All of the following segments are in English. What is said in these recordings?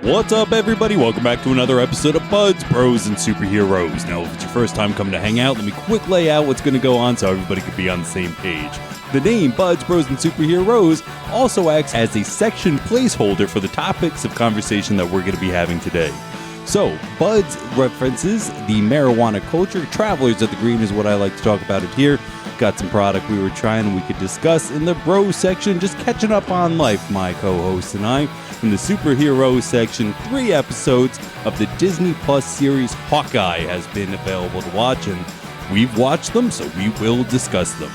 What's up, everybody? Welcome back to another episode of Buds, Bros, and Superheroes. Now, if it's your first time coming to hang out, let me quick lay out what's going to go on so everybody can be on the same page. The name Buds, Bros, and Superheroes also acts as a section placeholder for the topics of conversation that we're going to be having today. So, Buds references the marijuana culture. Travelers of the Green is what I like to talk about it here. Got some product we were trying and we could discuss in the bro section, just catching up on life, my co-host and I. In the superhero section, 3 episodes of the Disney Plus series Hawkeye has been available to watch, and we've watched them, so we will discuss them.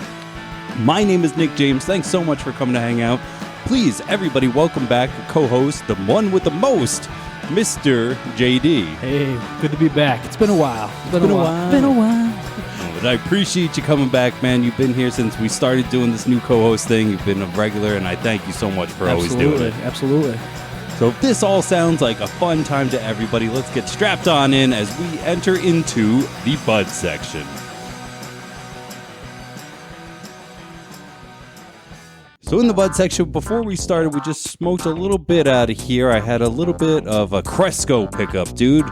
My name is Nick James. Thanks so much for coming to hang out. Please, everybody, welcome back co-host, the one with the most, Mr. JD. Hey, good to be back. It's been a while. It's been a while. But I appreciate you coming back, man. You've been here since we started doing this new co-host thing. You've been a regular, and I thank you so much for always doing it. Absolutely. So if this all sounds like a fun time to everybody, let's get strapped on in as we enter into the Bud section. So in the Bud section, before we started, we just smoked a little bit out of here. I had a little bit of a Cresco pickup, dude.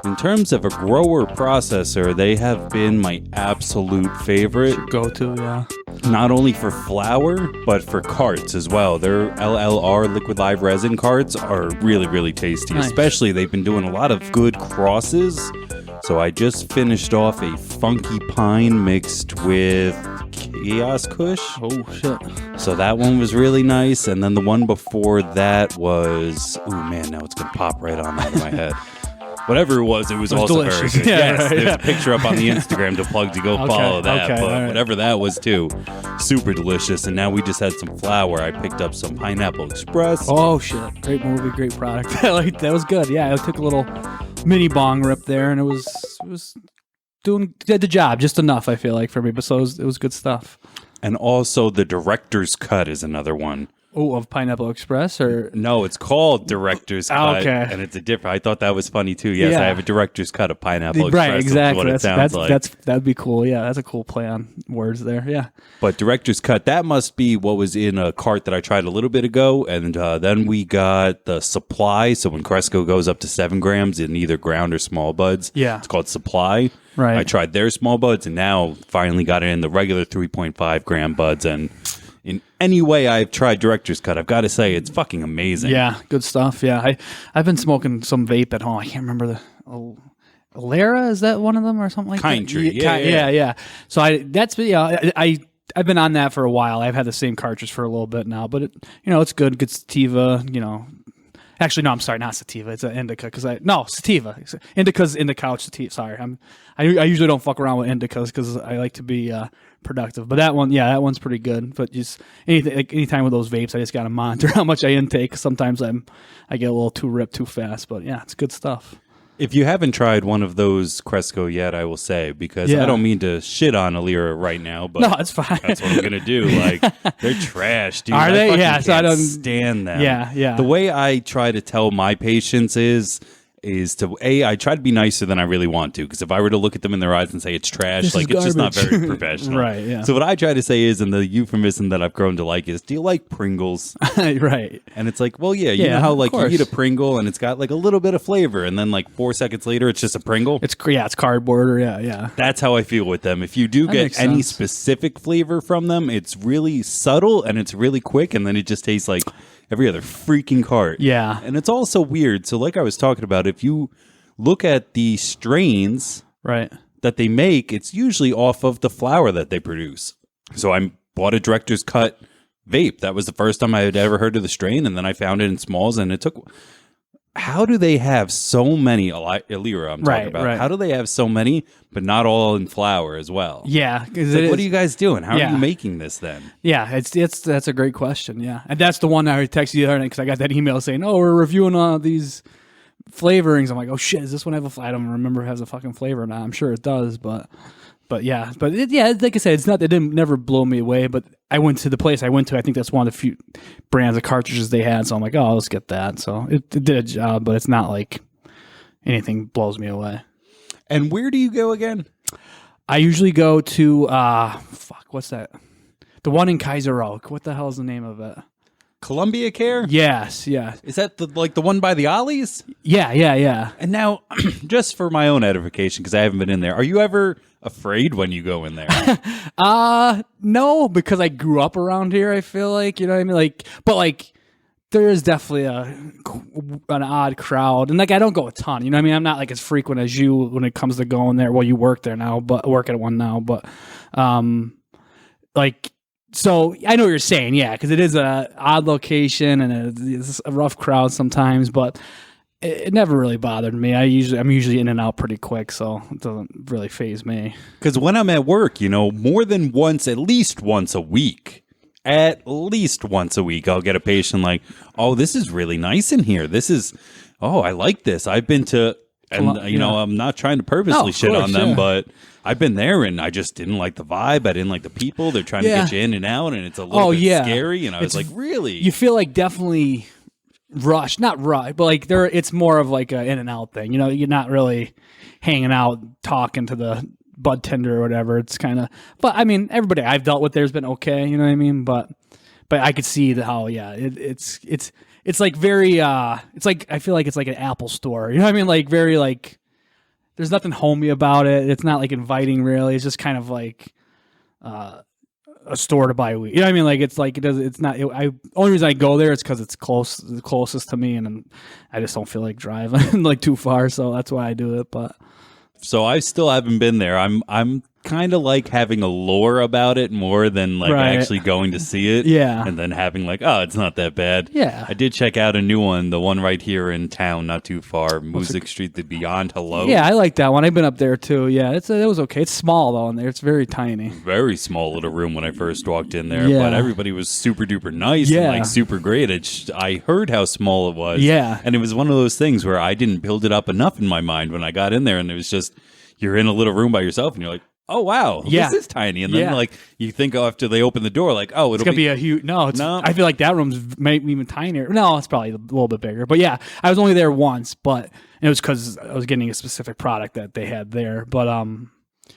In terms of a grower processor, they have been my absolute favorite. Go-to, yeah. Not only for flower, but for carts as well. Their LLR, liquid live resin carts, are really, really tasty. Nice. Especially, they've been doing a lot of good crosses. So I just finished off a funky pine mixed with Chaos Kush. Oh, shit. So that one was really nice. And then the one before that was... Oh, man, now it's going to pop right on out of my head. Whatever it was also delicious. very good. Yeah, yes, right, there's yeah. a picture up on the Instagram to plug to go follow that. Okay, but right. whatever that was too, super delicious. And now we just had some flour. I picked up some Pineapple Express. Oh, shit. Great movie, great product. That was good. Yeah, I took a little mini bong rip there, and it was did the job just enough, I feel like, for me. But so it was good stuff. And also the Director's Cut is another one. Oh, of Pineapple Express, or no? It's called Director's Cut, okay. And it's a different. I thought that was funny too. Yes, yeah. I have a Director's Cut of Pineapple Express. Right, exactly. What it sounds like. That'd be cool. Yeah, that's a cool play on words there. Yeah. But Director's Cut, that must be what was in a cart that I tried a little bit ago, and then we got the Supply. So when Cresco goes up to 7 grams in either ground or small buds, yeah, it's called Supply. Right. I tried their small buds, and now finally got it in the regular 3.5 gram buds, and in any way I've tried Director's Cut, I've got to say it's fucking amazing. Yeah, good stuff. Yeah, I've been smoking some vape at home. I can't remember the Lara, is that one of them or something like Kind that? Tree. Yeah. So I've been on that for a while. I've had the same cartridge for a little bit now, but it's good. Good sativa. Actually, no, I'm sorry, not sativa. It's an indica sativa. Indica's in the couch sativa. Sorry, I usually don't fuck around with indicas because I like to be productive. But that one's pretty good. But just anytime with those vapes, I just gotta monitor how much I intake. Sometimes I get a little too ripped too fast. But yeah, it's good stuff. If you haven't tried one of those Cresco yet, I will say, because I don't mean to shit on Alira right now, but no, it's fine. That's what I'm going to do. Like, they're trash, dude. Are they? Yeah, so I don't stand them. Yeah. The way I try to tell my patients is to, I try to be nicer than I really want to, because if I were to look at them in their eyes and say it's trash, it's just not very professional. Right, yeah. So what I try to say is, and the euphemism that I've grown to like is, do you like Pringles? Right. And it's like, well, yeah, you know how like you eat a Pringle and it's got like a little bit of flavor, and then like 4 seconds later it's just a Pringle? It's cardboard, or yeah. That's how I feel with them. If you do get any specific flavor from them, it's really subtle and it's really quick, and then it just tastes like every other freaking cart. Yeah. And it's also weird. So like I was talking about, if you look at the strains right that they make, it's usually off of the flower that they produce. So I bought a Director's Cut vape. That was the first time I had ever heard of the strain, and then I found it in smalls, and it took... How do they have so many, Alira I'm talking about, right. How do they have so many, but not all in flower as well? Yeah. Like, what are you guys doing? How are you making this then? Yeah, that's a great question, yeah. And that's the one I texted you the other night, because I got that email saying, oh, we're reviewing all these flavorings. I'm like, oh shit, does this one have a flavor? I don't remember if it has a fucking flavor or not. I'm sure it does, but yeah, like I said, it's not. It didn't never blow me away. But I went to the place I went to. I think that's one of the few brands of cartridges they had. So I'm like, oh, let's get that. So it did a job, but it's not like anything blows me away. And where do you go again? I usually go to what's that? The one in Kaiser Oak. What the hell is the name of it? Columbia Care? Yes. Is that the one by the Ollies? Yeah. And now, just for my own edification, because I haven't been in there, are you ever afraid when you go in there? No, because I grew up around here. I feel like, you know what I mean. But there is definitely an odd crowd, and I don't go a ton. You know what I mean. I'm not as frequent as you when it comes to going there. Well, you work there now, but work at one now, but So I know what you're saying, yeah, because it is a odd location and it's a rough crowd sometimes, but it never really bothered me. I'm usually in and out pretty quick, so it doesn't really faze me. Because when I'm at work, more than once, at least once a week, I'll get a patient like, oh, this is really nice in here. I like this. I've been to, and I'm not trying to purposely shit on them, but I've been there and I just didn't like the vibe. I didn't like the people. They're trying to get you in and out, and it's a little bit scary. And I was like, really? You feel definitely rushed, not rushed, but it's more of an in and out thing. You're not really hanging out, talking to the bud tender or whatever. It's kind of, but I mean, everybody I've dealt with there's been okay. You know what I mean? But I could see how, it's very, I feel like it's like an Apple store. You know what I mean? Very there's nothing homey about it. It's not inviting really. It's just kind of a store to buy weed. You know what I mean? It's not. Only reason I go there is because it's the closest to me, and I just don't feel like driving too far. So that's why I do it. But so I still haven't been there. I'm kind of having a lore about it more than actually going to see it. Yeah. And then having it's not that bad. Yeah. I did check out a new one, the one right here in town, not too far, Music Street, the Beyond Hello. Yeah, I like that one. I've been up there too. Yeah, it was okay. It's small though in there. It's very tiny. Very small little room when I first walked in there, yeah. But everybody was super duper nice and super great. I heard how small it was. Yeah. And it was one of those things where I didn't build it up enough in my mind when I got in there, and it was just, you're in a little room by yourself and you're like, oh wow, this is tiny. And then you think after they open the door, it's gonna be a huge. No, I feel like that room's maybe even tinier. No, it's probably a little bit bigger. But yeah, I was only there once, but it was because I was getting a specific product that they had there. But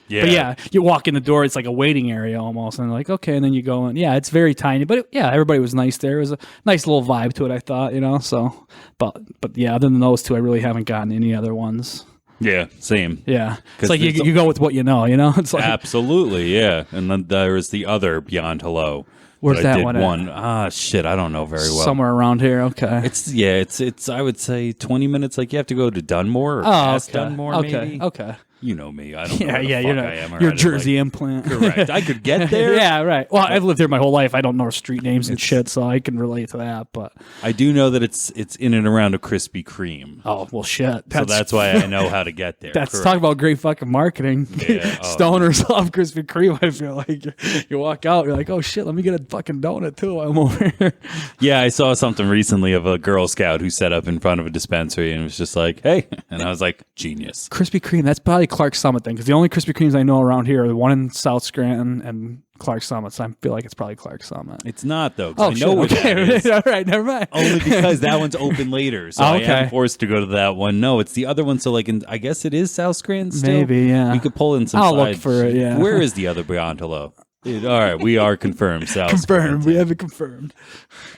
But yeah, you walk in the door, it's like a waiting area almost, and okay, and then you go in. Yeah, it's very tiny, but everybody was nice there. It was a nice little vibe to it, I thought, So, but yeah, other than those two, I really haven't gotten any other ones. Yeah, same. Yeah, it's you go with what you know. It's absolutely, yeah. And then there is the other Beyond Hello. Where's that one? Shit, I don't know very well. Somewhere around here. Okay. It's I would say 20 minutes. You have to go to Dunmore or past Dunmore, maybe. Okay. You know me. I don't know where the fuck I am. You're Jersey implant. Correct. I could get there. Yeah, right. Well, I've lived here my whole life. I don't know street names and shit, so I can relate to that. But I do know that it's in and around a Krispy Kreme. Oh, well, shit. So that's why I know how to get there. Talk about great fucking marketing. Yeah. Stoners love Krispy Kreme, I feel like. You walk out, you're like, oh, shit, let me get a fucking donut, too. I'm over here. Yeah, I saw something recently of a Girl Scout who set up in front of a dispensary and was just like, hey. And I was like, genius. Krispy Kreme, that's probably Clark Summit thing, because the only Krispy Kremes I know around here are the one in South Scranton and Clark Summit, so I feel like it's probably Clark Summit. It's not, though, because I know what that is. All right, never mind. Only because that one's open later, so I am forced to go to that one. No, it's the other one, so I guess it is South Scranton still? Maybe, yeah. We could pull in some I'll look for it, yeah. Where is the other Beyond Hello? All right, we are confirmed. South confirmed. Scranton. We have it confirmed.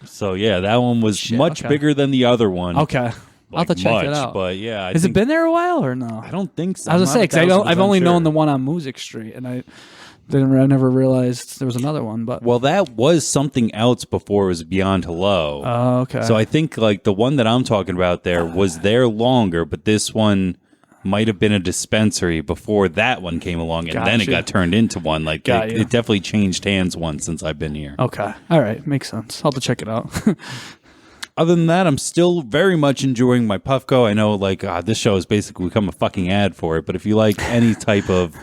So, yeah, that one was much bigger than the other one. Okay. I'll have to check it out. But yeah, has it been there a while or no? I don't think so. I was gonna say because I've only known the one on Music Street, and I never realized there was another one. But that was something else before it was Beyond Hello. Oh, okay. So I think the one that I'm talking about there was there longer, but this one might have been a dispensary before that one came along, and then it got turned into one. It definitely changed hands once since I've been here. Okay, all right, makes sense. I'll have to check it out. Other than that, I'm still very much enjoying my Puffco. I know, this show has basically become a fucking ad for it, but if you like any type of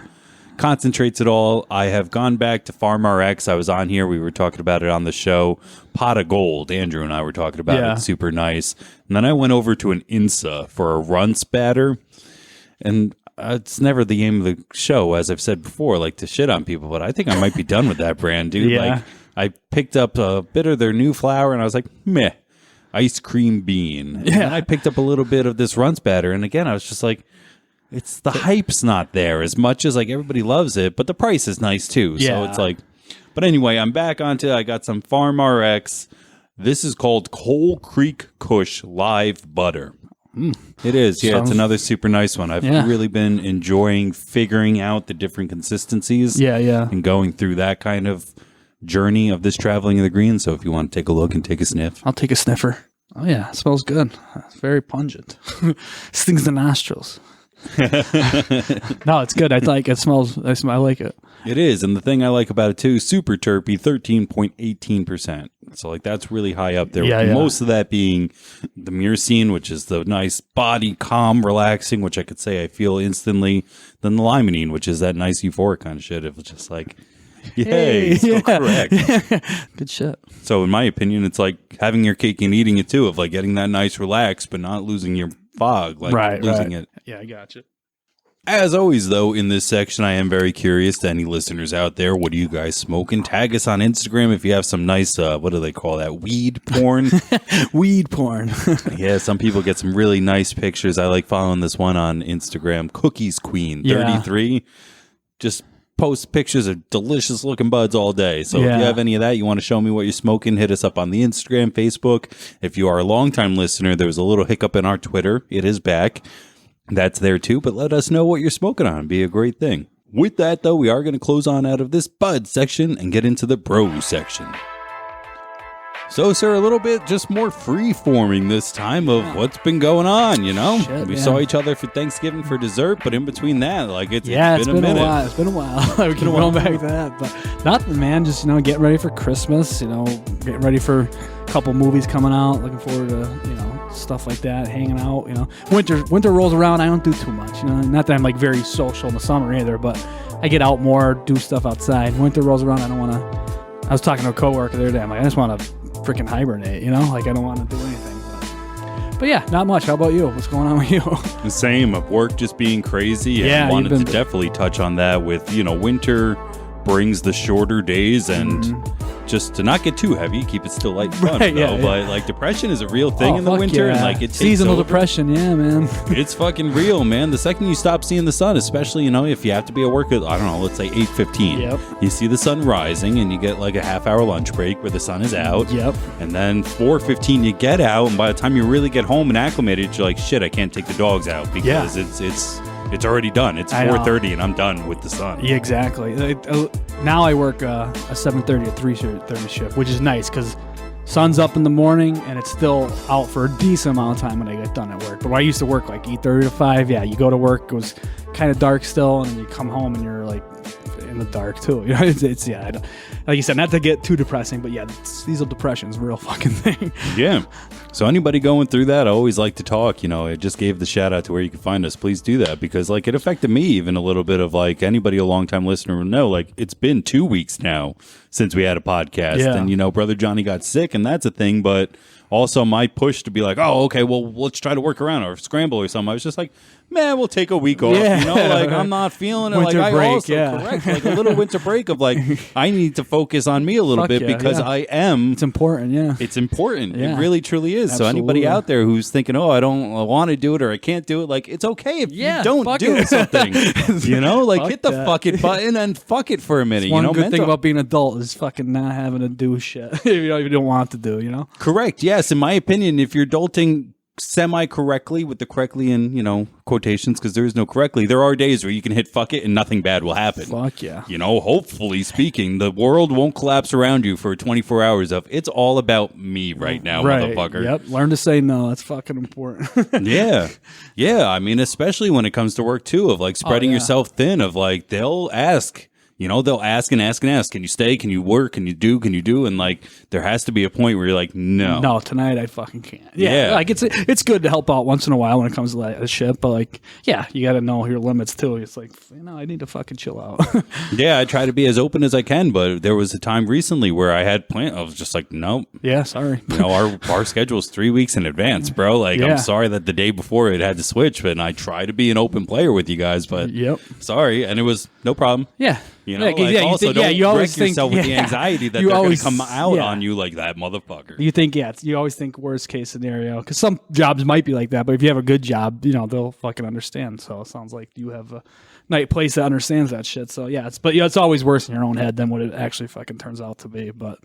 concentrates at all, I have gone back to Farm RX. I was on here. We were talking about it on the show. Pot of Gold. Andrew and I were talking about it. Super nice. And then I went over to an INSA for a runts batter. And it's never the aim of the show, as I've said before, to shit on people, but I think I might be done with that brand, dude. Yeah. I picked up a bit of their new flour, and I was like, meh. Ice cream bean. And then I picked up a little bit of this runts batter, and again I was just like, it's the hype's not there as much as everybody loves it, but the price is nice too. So it's but anyway, I'm back onto I got some Farm RX. This is called Coal Creek Kush Live Butter. It is. Yeah, it's another super nice one. I've really been enjoying figuring out the different consistencies. And going through that kind of journey of this traveling in the green. So if you want to take a look and take a sniff. I'll take a sniffer. Oh, yeah. It smells good. It's very pungent. Stings the nostrils. No, it's good. I like it. I like it. It is. And the thing I like about it, too, super terpy, 13.18%. So, like, that's really high up there. Most of that being the myrcene, which is the nice body, calm, relaxing, which I could say I feel instantly. Then the limonene, which is that nice euphoric kind of shit. It was just like... Yay, so correct. Good shit. So in my opinion, it's like having your cake and eating it too, of like getting that nice relax, but not losing your fog, like losing it. Yeah, I got you. As always, though, in this section, I am very curious to any listeners out there. What are you guys smoking? Tag us on Instagram if you have some nice, what do they call that? Weed porn? Weed porn. Yeah, some people get some really nice pictures. I like following this one on Instagram, Cookies Queen 33. Just post pictures of delicious looking buds all day. So if you have any of that, you want to show me what you're smoking, hit us up on the Instagram, Facebook. If you are a longtime listener, there was a little hiccup in our Twitter. It is back. That's there too, but let us know what you're smoking on. Be a great thing. With that, though, we are going to close on out of this bud section and get into the bro section. So, sir, a little bit just more free-forming this time of what's been going on, you know? We saw each other for Thanksgiving for dessert, but in between that, like, it's been a minute. It's been a while. We can go back to that. But nothing, man. Just, getting ready for Christmas, getting ready for a couple movies coming out. Looking forward to, stuff like that, hanging out, Winter rolls around, I don't do too much, Not that I'm, like, very social in the summer either, but I get out more, do stuff outside. Winter rolls around, I don't want to... I was talking to a coworker the other day. I'm like, I just want to freaking hibernate, like I don't want to do anything. But yeah, not much. How about you? What's going on with you? The same, of work just being crazy. And wanted to definitely touch on that with, winter brings the shorter days and just to not get too heavy, keep it still light and fun. But like depression is a real thing in the winter and like it's seasonal depression, man. It's fucking real, man. The second you stop seeing the sun, especially, if you have to be at work at, I don't know, let's say 8:15. You see the sun rising and you get like a half-hour lunch break where the sun is out. And then 4:15 you get out, and by the time you really get home and acclimated, you're like, shit, I can't take the dogs out because it's already done. It's 4:30 and I'm done with the sun. Yeah, exactly. Now I work a 7:30 to 3:30 shift, which is nice because sun's up in the morning and it's still out for a decent amount of time when I get done at work. But when I used to work like 8:30 to 5, you go to work, it was kind of dark still, and then you come home and you're like in the dark too. It's like you said, not to get too depressing, but seasonal depression is a real fucking thing. Yeah. So anybody going through that, I always like to talk. I just gave the shout out to where you can find us. Please do that because like it affected me even a little bit of like anybody a long time listener will know like it's been 2 weeks now since we had a podcast and brother Johnny got sick and that's a thing, but also my push to be like, oh, okay, well, let's try to work around or scramble or something. I was just like, man, we'll take a week off. Like I'm not feeling it. Winter like break, I also correct like a little winter break of like I need to focus on me a little bit because I am. It's important. Yeah, it's important. It really truly is. Absolutely. So anybody out there who's thinking, oh, I don't want to do it or I can't do it, like it's okay if you don't do something. Hit the fuck it button and fuck it for a minute. One good thing about being an adult is fucking not having to do shit if you don't want to do. Correct. Yes, in my opinion, if you're adulting semi-correctly with the correctly in quotations because there is no correctly, there are days where you can hit fuck it and nothing bad will happen. Fuck yeah. Hopefully speaking, the world won't collapse around you for 24 hours of it's all about me right now, motherfucker. Yep. Learn to say no. That's fucking important. Yeah. I mean, especially when it comes to work too, of like spreading yourself thin, of like they'll ask. They'll ask and ask and ask. Can you stay? Can you work? Can you do? And like, there has to be a point where you're like, no, tonight I fucking can't. Yeah. Like it's good to help out once in a while when it comes to that shit. But like, you got to know your limits too. It's like, I need to fucking chill out. I try to be as open as I can. But there was a time recently where I had planned. I was just like, nope. Yeah, sorry. Our schedule's 3 weeks in advance, bro. Like, I'm sorry that the day before it had to switch. But I try to be an open player with you guys. But sorry, and it was no problem. Yeah. Also don't you wreck yourself with the anxiety that they're going to come out on you like that, motherfucker. You think, you always think worst case scenario because some jobs might be like that, but if you have a good job, they'll fucking understand. So it sounds like you have a nice place that understands that shit. So it's always worse in your own head than what it actually fucking turns out to be. But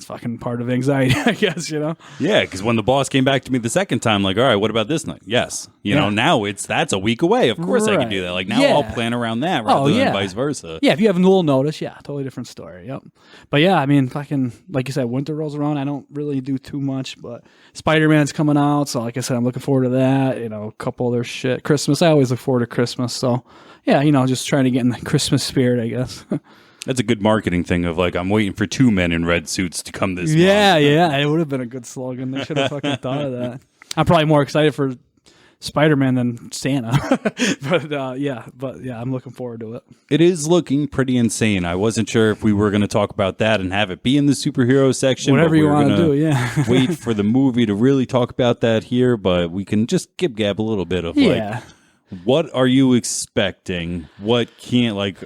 it's fucking part of anxiety, I guess, you know? Yeah, because when the boss came back to me the second time, like, all right, what about this night? Yes. You know, now that's a week away. Of course I can do that. Like, now I'll plan around that rather than vice versa. Yeah, if you have a little notice, totally different story. Yep. But yeah, I mean, fucking, like you said, winter rolls around. I don't really do too much, but Spider-Man's coming out. So, like I said, I'm looking forward to that. You know, a couple other shit. Christmas, I always look forward to Christmas. So, yeah, you know, just trying to get in the Christmas spirit, I guess. That's a good marketing thing of like, I'm waiting for 2 men in red suits to come this month. Yeah, it would have been a good slogan. They should have fucking thought of that. I'm probably more excited for Spider-Man than Santa. but I'm looking forward to it. It is looking pretty insane. I wasn't sure if we were going to talk about that and have it be in the superhero section. Whatever you want to do, yeah. Wait for the movie to really talk about that here, but we can just gab a little bit of like, what are you expecting? What can't, like,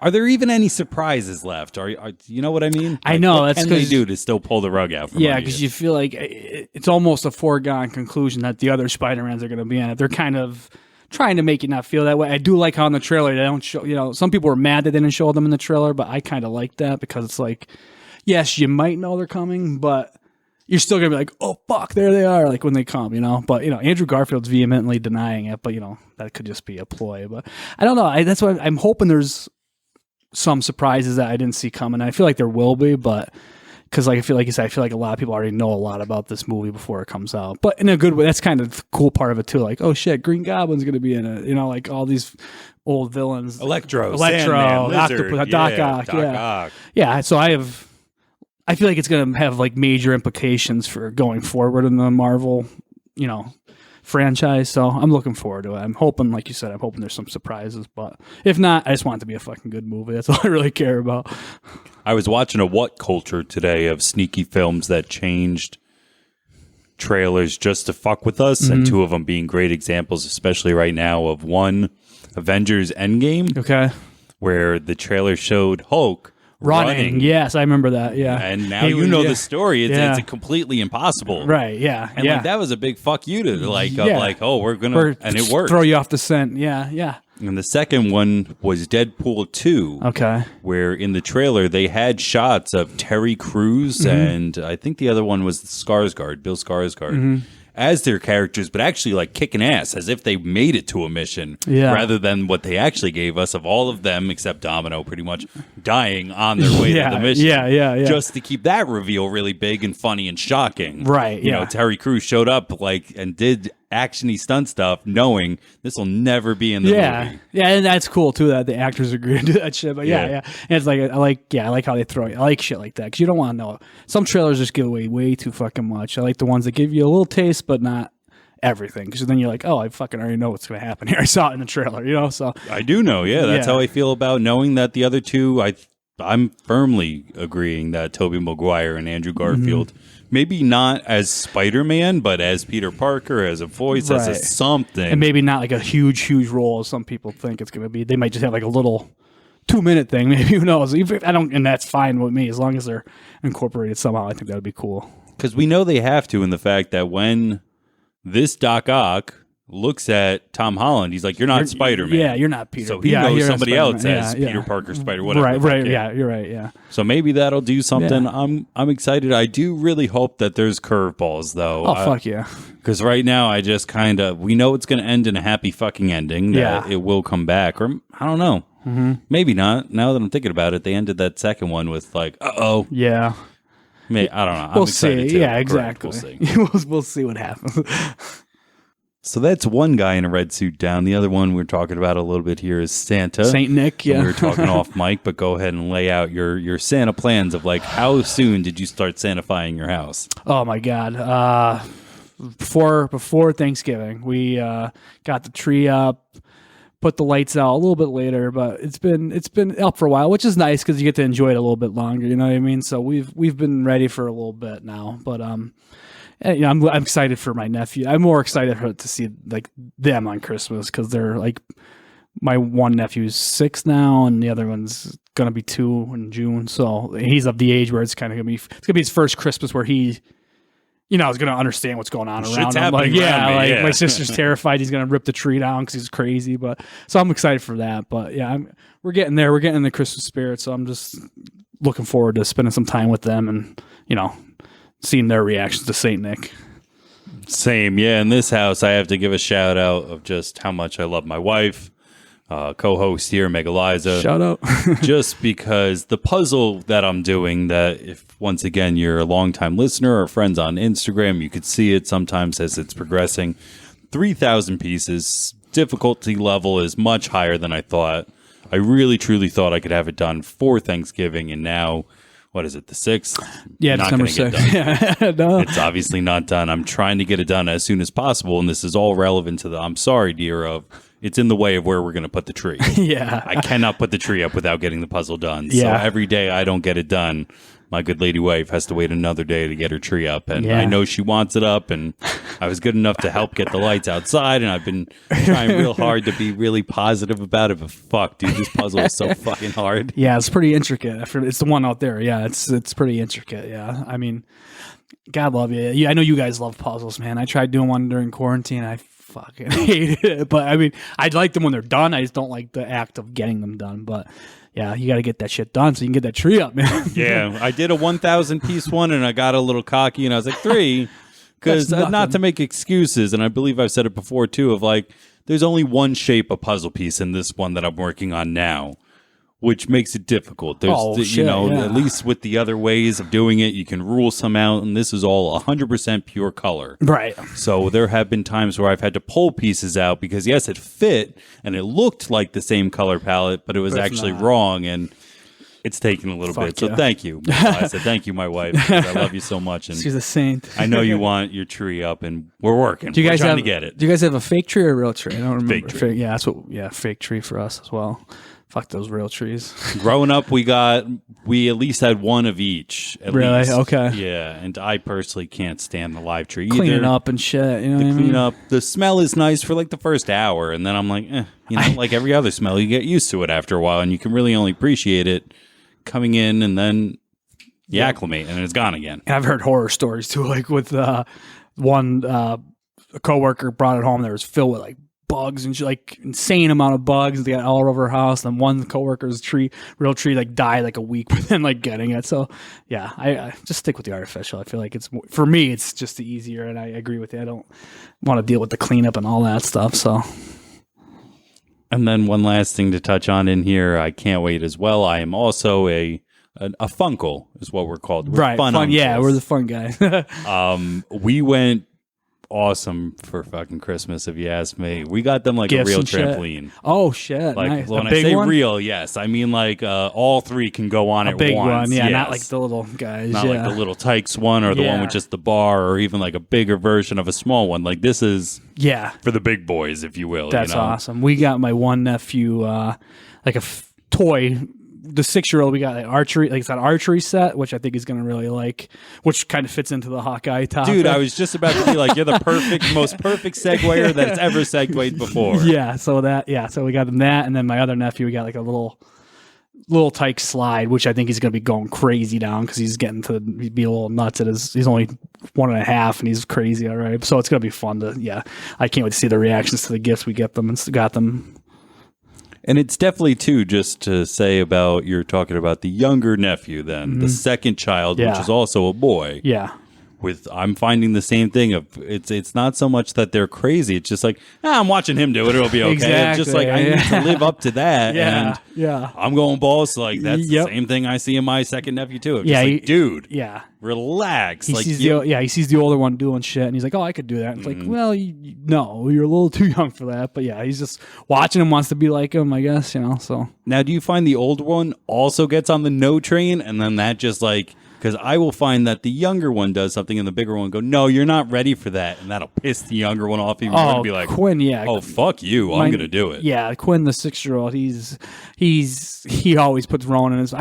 are there even any surprises left? Are you know what I mean? Like, I know. What that's can they do to still pull the rug out from under because you feel like it's almost a foregone conclusion that the other Spider-Mans are going to be in it. They're kind of trying to make it not feel that way. I do like how in the trailer they don't show, you know, some people were mad they didn't show them in the trailer, but I kind of like that because it's like, yes, you might know they're coming, but you're still going to be like, oh, fuck, there they are, like when they come, you know? But, you know, Andrew Garfield's vehemently denying it, but, you know, that could just be a ploy. But I don't know. That's why I'm hoping there's some surprises that I didn't see coming. I feel like there will be, but because like I feel like you said, I feel like a lot of people already know a lot about this movie before it comes out. But in a good way, that's kind of the cool part of it too. Like, oh shit, Green Goblin's gonna be in it. You know, like all these old villains, Electro, Sandman, Lizard, Octopus, Doc Ock, Ock. Yeah. So I feel like it's gonna have like major implications for going forward in the Marvel, you know, franchise. So I'm looking forward to it. I'm hoping, like you said, I'm hoping there's some surprises, but if not, I just want it to be a fucking good movie. That's all I really care about. I was watching a What Culture today of sneaky films that changed trailers just to fuck with us, and 2 of them being great examples, especially right now, of one, Avengers Endgame, where the trailer showed Hulk running. Yes, I remember that. Yeah, and now the story. It's completely impossible. Right. Yeah. And like that was a big fuck you to like, oh, we're and it worked. Throw you off the scent. Yeah. Yeah. And the second one was Deadpool 2. Okay. Where in the trailer they had shots of Terry Crews and I think the other one was Bill Skarsgård. As their characters, but actually like kicking ass as if they made it to a mission rather than what they actually gave us of all of them except Domino pretty much dying on their way to the mission. Yeah. Just to keep that reveal really big and funny and shocking. Right. You know, Terry Crews showed up like and did action-y stunt stuff knowing this will never be in the movie. Yeah, and that's cool too that the actors agree to do that shit. But yeah. And it's like I like how they throw it. I like shit like that because you don't want to know. Some trailers just give away way too fucking much. I like the ones that give you a little taste but not everything, because then you're like, oh, I fucking already know what's going to happen here. I saw it in the trailer, you know. So I do know. That's how I feel about knowing that the other two. I'm firmly agreeing that Tobey Maguire and Andrew Garfield, maybe not as Spider-Man, but as Peter Parker, as a voice, as a something. And maybe not like a huge role as some people think it's going to be. They might just have like a little 2-minute thing, maybe, who knows. And that's fine with me as long as they're incorporated somehow. I think that would be cool. Because we know they have to in the fact that when this Doc Ock looks at Tom Holland, he's like, you're not Spider-Man. Yeah, you're not Peter. So he knows somebody else as Peter Parker, Spider, whatever. Right, yeah, you're right, yeah. So maybe that'll do something. Yeah. I'm excited. I do really hope that there's curveballs, though. Oh, fuck yeah. Because right now, I just we know it's going to end in a happy fucking ending, that it will come back. Or, I don't know. Maybe not. Now that I'm thinking about it, they ended that second one with like, uh-oh. Yeah. I don't know. We'll see. Too. Yeah, exactly. We'll see. We'll see what happens. So that's one guy in a red suit down. The other one we're talking about a little bit here is Santa. Saint Nick, yeah. We were talking off mic, but go ahead and lay out your Santa plans of like how soon did you start Santa-fying your house? Oh my God. Before Thanksgiving, we got the tree up, put the lights out a little bit later, but it's been up for a while, which is nice because you get to enjoy it a little bit longer. You know what I mean? So we've been ready for a little bit now, but you know, I'm excited for my nephew. I'm more excited to see like them on Christmas because they're like, my one nephew's 6 now, and the other one's gonna be 2 in June. So he's of the age where it's gonna be his first Christmas where he, you know, is gonna understand what's going on around him. Like, my sister's terrified he's gonna rip the tree down because he's crazy. But so I'm excited for that. But yeah, we're getting there. We're getting in the Christmas spirit. So I'm just looking forward to spending some time with them and, seeing their reactions to Saint Nick. Same. Yeah. In this house, I have to give a shout out of just how much I love my wife, co-host here, Megaliza. Shout out. Just because the puzzle that I'm doing, that if once again you're a longtime listener or friends on Instagram, you could see it sometimes as it's progressing. 3,000 pieces. Difficulty level is much higher than I thought. I really truly thought I could have it done for Thanksgiving, and now, what is it, the 6th? Yeah, December 6th. Yeah, no. It's obviously not done. I'm trying to get it done as soon as possible, and this is all relevant to the I'm sorry, dear, of it's in the way of where we're going to put the tree. Yeah. I cannot put the tree up without getting the puzzle done. Yeah. So every day I don't get it done, my good lady wife has to wait another day to get her tree up. And I know she wants it up, and I was good enough to help get the lights outside, and I've been trying real hard to be really positive about it. But fuck, dude, this puzzle is so fucking hard. Yeah, it's pretty intricate. It's the one out there. Yeah, it's pretty intricate. Yeah, I mean, God love you. Yeah, I know you guys love puzzles, man. I tried doing one during quarantine. I fucking hated it. But I mean, I like them when they're done. I just don't like the act of getting them done. But yeah, you got to get that shit done so you can get that tree up, man. Yeah, I did a 1,000 piece one, and I got a little cocky, and I was like, 3, because not to make excuses, and I believe I've said it before too, of like, there's only one shape of puzzle piece in this one that I'm working on now, which makes it difficult. There's, at least with the other ways of doing it, you can rule some out, and this is all 100% pure color. Right. So there have been times where I've had to pull pieces out because, yes, it fit, and it looked like the same color palette, but it was actually wrong, and it's taken a little bit. So thank you. I said thank you, my wife, because I love you so much. And she's a saint. I know you want your tree up, and we're working. Do you guys trying to get it. Do you guys have a fake tree or a real tree? I don't remember. Fake tree. Yeah, that's what. Yeah, fake tree for us as well. Fuck those real trees. Growing up, we at least had one of each. Really? Least. Okay. Yeah, and I personally can't stand the live tree Clean either. it up and shit. You know what I mean? Clean up. The smell is nice for like the first hour, and then I'm like, like every other smell, you get used to it after a while, and you can really only appreciate it coming in, and then acclimate, and it's gone again. And I've heard horror stories too, like with one a coworker brought it home. There was filled with like bugs and like insane amount of bugs. They got all over her house. And one coworker's real tree, like died like a week within like getting it. So yeah, I just stick with the artificial. I feel like for me, it's just easier, and I agree with you. I don't want to deal with the cleanup and all that stuff. So. And then one last thing to touch on in here, I can't wait as well. I am also a funkle, is what we're called. We're right, fun. Yeah, we're the fun guys. We went awesome for fucking Christmas, if you ask me. We got them like Gifts a real and trampoline. Shit. Oh shit! Like nice. when I say one? Real, yes, I mean like all 3 can go on at big once. One, yeah, yes. not like the little guys. Not like the little Tykes one or the one with just the bar, or even like a bigger version of a small one. Like this is for the big boys, if you will. That's awesome. We got my one nephew like a toy. The 6-year-old, we got like archery, like it's an archery set, which I think he's gonna really like, which kind of fits into the Hawkeye topic. Dude, I was just about to be like, you're the most perfect seguer that's ever segued before. Yeah, so we got him that, and then my other nephew, we got like a little tyke slide, which I think he's gonna be going crazy down because he's getting to be a little nuts at he's only 1.5 and he's crazy already. So it's gonna be fun I can't wait to see the reactions to the gifts we get them and got them. And it's definitely, too, just to say about, you're talking about the younger nephew then, the second child, which is also a boy. Yeah. I'm finding the same thing of it's not so much that they're crazy. It's just like, I'm watching him do it. It'll be okay. Exactly, It's just like, I need to live up to that. Yeah. And I'm going balls. Like, that's the same thing I see in my second nephew, too. Just like, dude. Yeah. Relax. He sees the older one doing shit, and he's like, "Oh, I could do that." And it's like, well, no, you're a little too young for that. But yeah, he's just watching him, wants to be like him, I guess. So now, do you find the old one also gets on the no train, and then that just like? Because I will find that the younger one does something and the bigger one go, no, you're not ready for that. And that'll piss the younger one off even more and be like, Quinn, oh, fuck you. I'm going to do it. Yeah, Quinn, the 6-year-old, he always puts Rowan in his...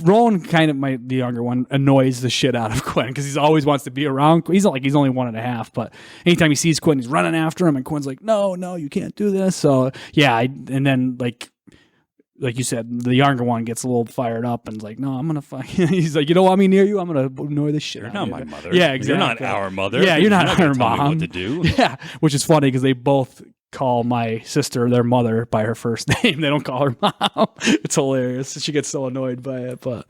Rowan kind of, the younger one, annoys the shit out of Quinn because he always wants to be around. He's only 1.5, but anytime he sees Quinn, he's running after him and Quinn's like, no, you can't do this. So, yeah, and then, like you said, the younger one gets a little fired up and is like, no, I'm going to fight. He's like, you don't want me near you? I'm going to annoy the shit You're out of not you. my mother. Yeah, exactly. You're not our mother. Yeah, you're not our tell me mom. what to do. Yeah, which is funny because they both call my sister their mother by her first name. They don't call her mom. It's hilarious. She gets so annoyed by it, but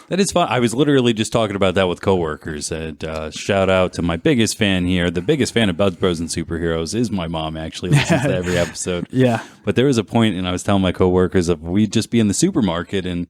That is fun. I was literally just talking about that with coworkers. And shout out to my biggest fan here. The biggest fan of Buds Bros and Superheroes is my mom. Actually, listens to every episode. Yeah. But there was a point, and I was telling my coworkers of we'd just be in the supermarket and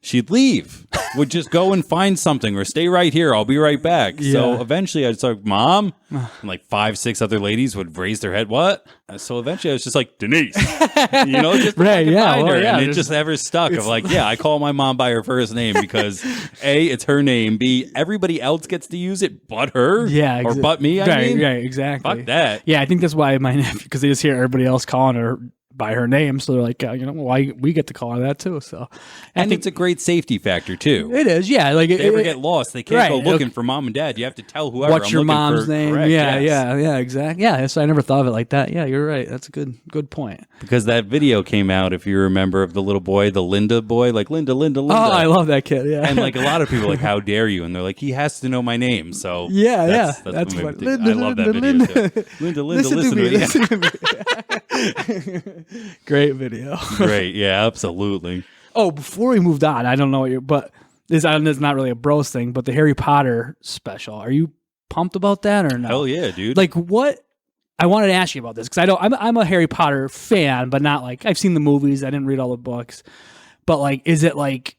she'd leave, would just go and find something or stay right here. I'll be right back. Yeah. So eventually I'd start, Mom, and like 5, 6 other ladies would raise their head. What? So eventually I was just like, Denise, just Right, yeah, find well, her. yeah, And it just ever stuck of like, yeah, I call my mom by her first name because A, it's her name. B, everybody else gets to use it but her. Yeah. Or but me, I mean. Right, exactly. Fuck that. Yeah, I think that's why my nephew, because they just hear everybody else calling her by her name, so they're like, why we get to call her that too. So, And it's a great safety factor too. it is, yeah. Like If they ever get lost, they can't go right, looking for mom and dad. You have to tell whoever. what's I'm your looking mom's for name? correct, Yeah, yes. exactly. Yeah, so I never thought of it like that. Yeah, you're right. That's a good point. Because that video came out, if you remember, of the little boy, the Linda boy, like Linda. Oh, I love that kid. Yeah, And like a lot of people are like, how dare you? And they're like, he has to know my name. So that's what made me fun. think- I love that video too. Linda, listen to me. Listen to me. Great video. Great, yeah, absolutely. Oh, before we moved on, I don't know what you're, but this is not really a bros thing, but the Harry Potter special. Are you pumped about that or no? Hell yeah, dude. Like what? I wanted to ask you about this because I'm a Harry Potter fan, but not like I've seen the movies. I didn't read all the books, but like, is it like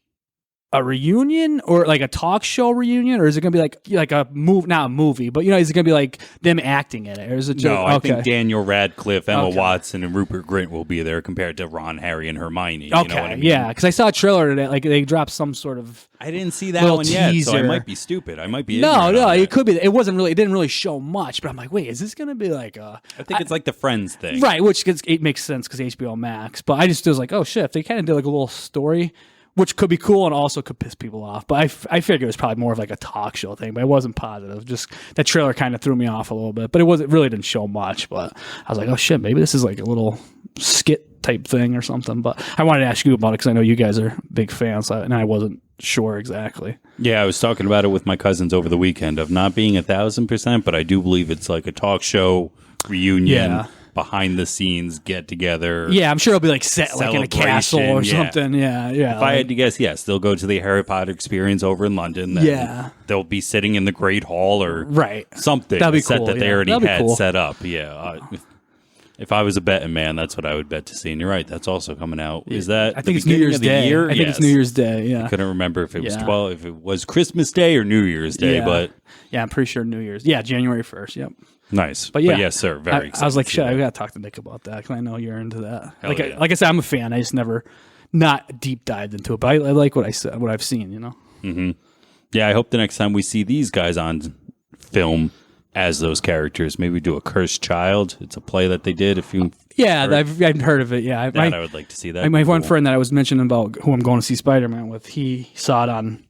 a reunion or like a talk show reunion, or is it gonna be like a move? Not a movie, but is it gonna be like them acting in it, or is it? Just, no, I okay. think Daniel Radcliffe, Emma Okay. Watson, and Rupert Grint will be there compared to Ron, Harry, and Hermione. You know Okay, what I mean? yeah, because I saw a trailer today. Like they dropped some sort of. I didn't see that little one yet, so I teaser. might be stupid. I might be No, ignorant on it that. could be. It wasn't really. It didn't really show much. But I'm like, wait, is this gonna be like a? I think it's like the Friends thing. Right, which it makes sense because HBO Max. But I just was like, oh shit, if they kind of did like a little story, which could be cool and also could piss people off. But I figured it was probably more of like a talk show thing, but it wasn't positive. Just that trailer kind of threw me off a little bit, but it really didn't show much. But I was like, oh shit, maybe this is like a little skit type thing or something. But I wanted to ask you about it because I know you guys are big fans, and I wasn't sure exactly. Yeah, I was talking about it with my cousins over the weekend of not being 1,000%, but I do believe it's like a talk show reunion. Yeah. Behind the scenes get together. Yeah, I'm sure it'll be like set like in a castle or Celebration, yeah. something. Yeah, yeah. If I had to guess, yes, they'll go to the Harry Potter experience over in London. Then Yeah. they'll be sitting in the Great Hall or Right. something. That'd be a set cool, that they yeah. already That'd be had cool. set up. Yeah. If I was a betting man, that's what I would bet to see. And you're right, that's also coming out. Is that I the think it's New beginning Year's of the Day. year? I think it's New Year's Day. Yeah. Couldn't remember if it was Yeah. 12, if it was Christmas Day or New Year's Day, Yeah. but Yeah, I'm pretty sure New Year's. Yeah, January 1st. Yep. nice. But yeah, yes, sir. Very excited. I was like, to see shit, that. I gotta talk to Nick about that because I know you're into that. Hell yeah. Like I said, I'm a fan. I just never not deep dived into it, but I like what I've seen. Yeah, I hope the next time we see these guys on film as those characters, maybe do a Cursed Child. It's a play that they did. If you Yeah, I've heard of it. Yeah, I would like to see that. my one Cool. friend that I was mentioning about who I'm going to see Spider-Man with, he saw it on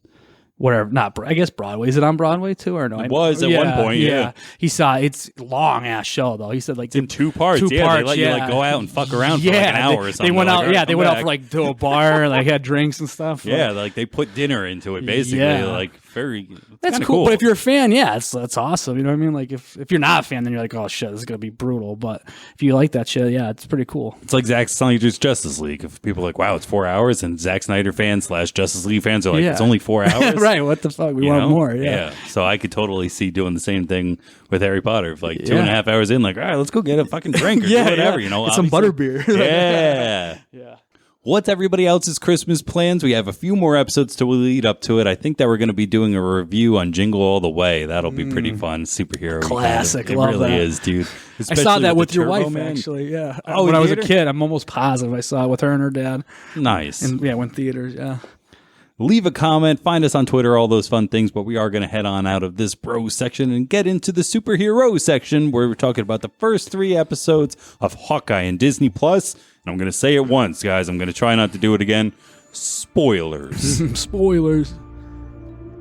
whatever, I guess Broadway. Is it on Broadway too, or no? It was at one point, yeah. He saw it's a long ass show though. He said like in 2 parts. They let you like go out and fuck around for like an hour or something. They went They're out. like, Yeah, "Alright, they come went out back." for like to a bar, like had drinks and stuff. Yeah, like they put dinner into it basically. Yeah. Like very. That's kinda cool. But if you're a fan, yeah, that's awesome. You know what I mean? Like if you're not a fan, then you're like, oh shit, this is gonna be brutal. But if you like that shit, yeah, it's pretty cool. It's like Zack Snyder's Justice League. If people are like, wow, it's 4 hours, and Zack Snyder fans / Justice League fans are like, Yeah. it's only 4 hours. Right? What the fuck? We You want know? more. Yeah. So I could totally see doing the same thing with Harry Potter. If like 2.5 hours in, like, all right, let's go get a fucking drink or do whatever, you know. Get some obviously. butterbeer. Yeah. Yeah. What's everybody else's Christmas plans? We have a few more episodes to lead up to it. I think that we're going to be doing a review on Jingle All the Way. That'll be pretty fun. Superhero. Classic. It Love really that. is, dude. I saw Especially that with the your Turbo wife, Man. actually. Yeah. Oh, when I was a theater? kid, I'm almost positive I saw it with her and her dad. Nice. And yeah, when theaters. Yeah. Leave a comment, find us on Twitter, all those fun things, but we are going to head on out of this bro section and get into the superhero section where we're talking about the first 3 episodes of Hawkeye and Disney Plus. And I'm going to say it once, guys. I'm going to try not to do it again. Spoilers. Spoilers.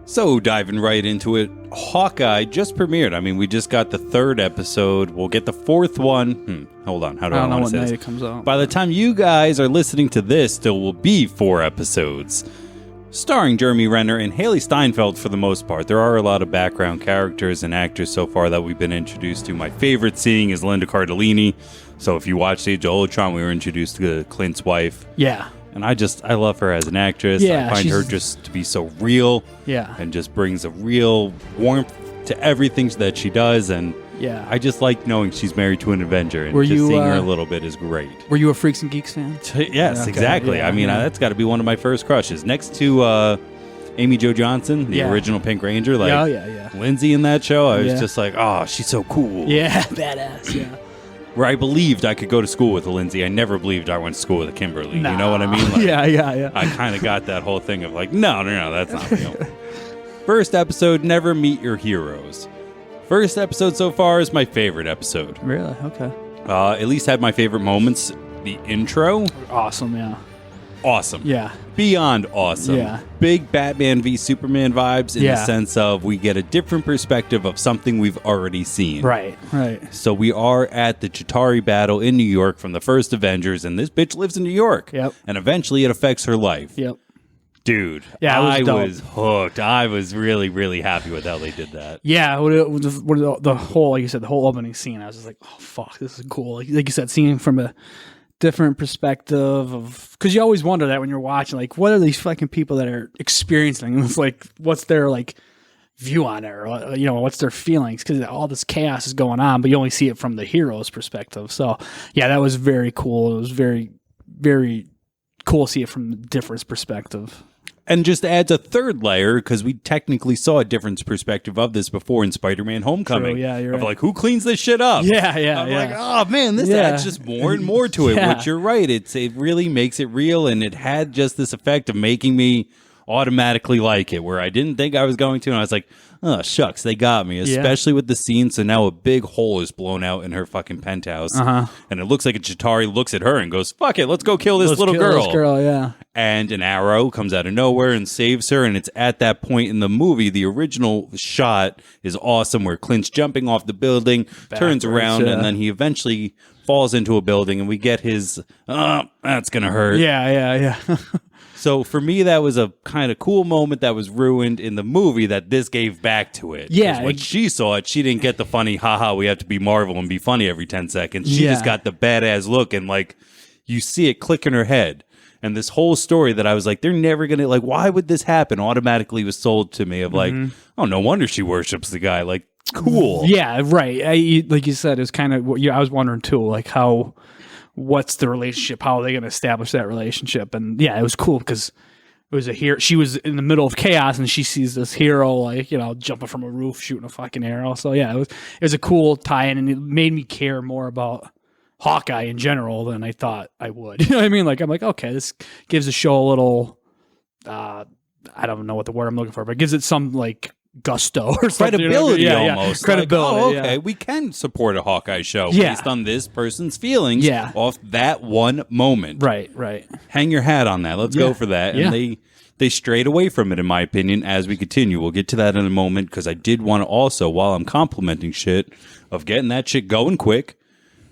So, diving right into it, Hawkeye just premiered. I mean, we just got the 3rd episode. We'll get the 4th one. Hold on. How do I I, don't know want what to say night this? it comes out. By the time you guys are listening to this, there will be 4 episodes. Starring Jeremy Renner and Haley Steinfeld for the most part. There are a lot of background characters and actors so far that we've been introduced to. My favorite seeing is Linda Cardellini. So if you watch Age of Ultron, we were introduced to Clint's wife. Yeah. And I love her as an actress. Yeah, I find her just to be so real. Yeah. And just brings a real warmth to everything that she does. And Yeah. I just like knowing she's married to an Avenger. And seeing her a little bit is great. Were you a Freaks and Geeks fan? Yes, Okay, exactly. yeah, I mean, that's got to be one of my first crushes. Next to Amy Jo Johnson, the original Pink Ranger. Like, yeah. Lindsay in that show, I was just like, oh, she's so cool. Yeah, badass, yeah. Where I believed I could go to school with a Lindsay, I never believed I went to school with a Kimberly. Nah. You know what I mean? Like, yeah. I kind of got that whole thing of like, no, that's not real. First episode, Never Meet Your Heroes. First episode so far is my favorite episode. Really? Okay. At least had my favorite moments. The intro, Awesome, yeah. awesome. Yeah. Beyond awesome. Yeah. Big Batman v Superman vibes in the Yeah. sense of we get a different perspective of something we've already seen. Right. So we are at the Chitauri battle in New York from the first Avengers, and this bitch lives in New York. Yep. And eventually it affects her life. Yep. Dude, Yeah, it was I dope. was hooked. I was really, really happy with how they did that. Yeah, the whole, like you said, the whole opening scene, I was just like, oh, fuck, this is cool. Like you said, seeing from a different perspective of, because you always wonder that when you're watching, like, what are these fucking people that are experiencing? It's like, what's their, like, view on it, or, what's their feelings? Because all this chaos is going on, but you only see it from the hero's perspective. So, yeah, that was very cool. It was very, very cool to see it from a different perspective. And just adds a third layer because we technically saw a different perspective of this before in Spider-Man Homecoming. True, yeah, you're of right. like, who cleans this shit up? Yeah. I'm like, oh man, this adds just more and more to it. Yeah. Which you're right, it really makes it real, and it had just this effect of making me automatically like it, where I didn't think I was going to, and I was like, oh shucks, they got me. Especially with the scene. So now a big hole is blown out in her fucking penthouse, and it looks like a Chitauri looks at her and goes, "Fuck it, let's go kill this little girl." This girl, yeah. And an arrow comes out of nowhere and saves her. And it's at that point in the movie, the original shot is awesome, where Clint's jumping off the building, turns around, and then he eventually falls into a building, and we get his, that's going to hurt. Yeah. So for me, that was a kind of cool moment that was ruined in the movie that this gave back to it. 'Cause Yeah. when she saw it, she didn't get the funny, haha, we have to be Marvel and be funny every 10 seconds. She just got the badass look, and like, you see it click in her head. And this whole story that I was like, they're never going to, like, why would this happen? Automatically was sold to me of like, oh, no wonder she worships the guy. Like, cool. Yeah, right. Like you said, it was kind of, I was wondering too, like what's the relationship? How are they going to establish that relationship? And yeah, it was cool because it was a hero. She was in the middle of chaos and she sees this hero, like, jumping from a roof, shooting a fucking arrow. So yeah, it was a cool tie-in, and it made me care more about Hawkeye in general than I thought I would. You know what I mean? Like, I'm like, okay, this gives the show a little, I don't know what the word I'm looking for, but it gives it some like gusto or something. Credibility almost. Credibility. Like, okay, we can support a Hawkeye show based on this person's feelings off that one moment. Right. Hang your hat on that. Let's go for that. And they strayed away from it, in my opinion, as we continue. We'll get to that in a moment, because I did want to also, while I'm complimenting shit, of getting that shit going quick,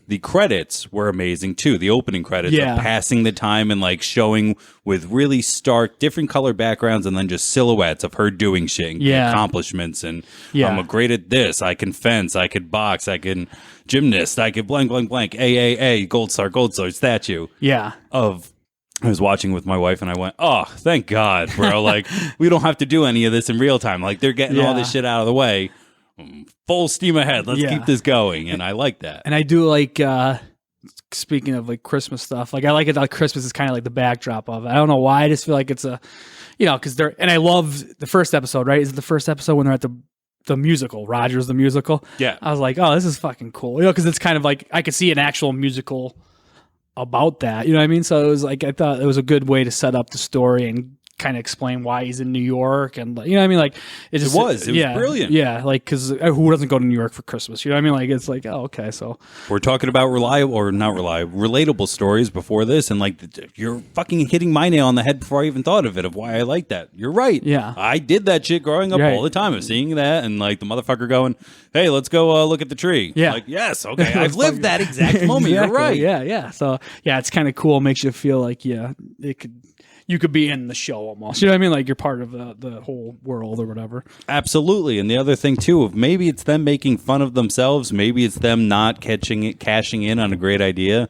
the credits were amazing too. The opening credits of passing the time and like showing with really stark, different color backgrounds, and then just silhouettes of her doing shit and accomplishments. And I'm great at this. I can fence. I could box. I can gymnast. I could blank, blank, blank. A, gold star statue. Yeah. I was watching with my wife and I went, oh, thank God, bro. Like, we don't have to do any of this in real time. Like, they're getting all this shit out of the way. Full steam ahead. Let's keep this going. And I like that. And I do like, speaking of like Christmas stuff, like I like it that Christmas is kind of like the backdrop of it. I don't know why. I just feel like it's a, because and I love the first episode, right? Is it the first episode when they're at the musical, Rogers the musical? Yeah. I was like, oh, this is fucking cool. Because it's kind of like, I could see an actual musical about that. You know what I mean? So it was like, I thought it was a good way to set up the story and kind of explain why he's in New York, and you know what I mean, like it was brilliant. Like, because who doesn't go to New York for Christmas? You know what I mean? Like, it's like, oh, okay, so we're talking about relatable stories before this, and like you're fucking hitting my nail on the head before I even thought of it, of why I like that. You're right. Yeah, I did that shit growing up all the time, of seeing that, and like the motherfucker going, hey, let's go look at the tree. Like, yes, okay, I've lived that exact moment. Exactly. You're right. Yeah. So yeah, it's kind of cool. Makes you feel like it could. you could be in the show almost. You know what I mean? Like you're part of the whole world or whatever. Absolutely. And the other thing too, of maybe it's them making fun of themselves, maybe it's them not cashing in on a great idea.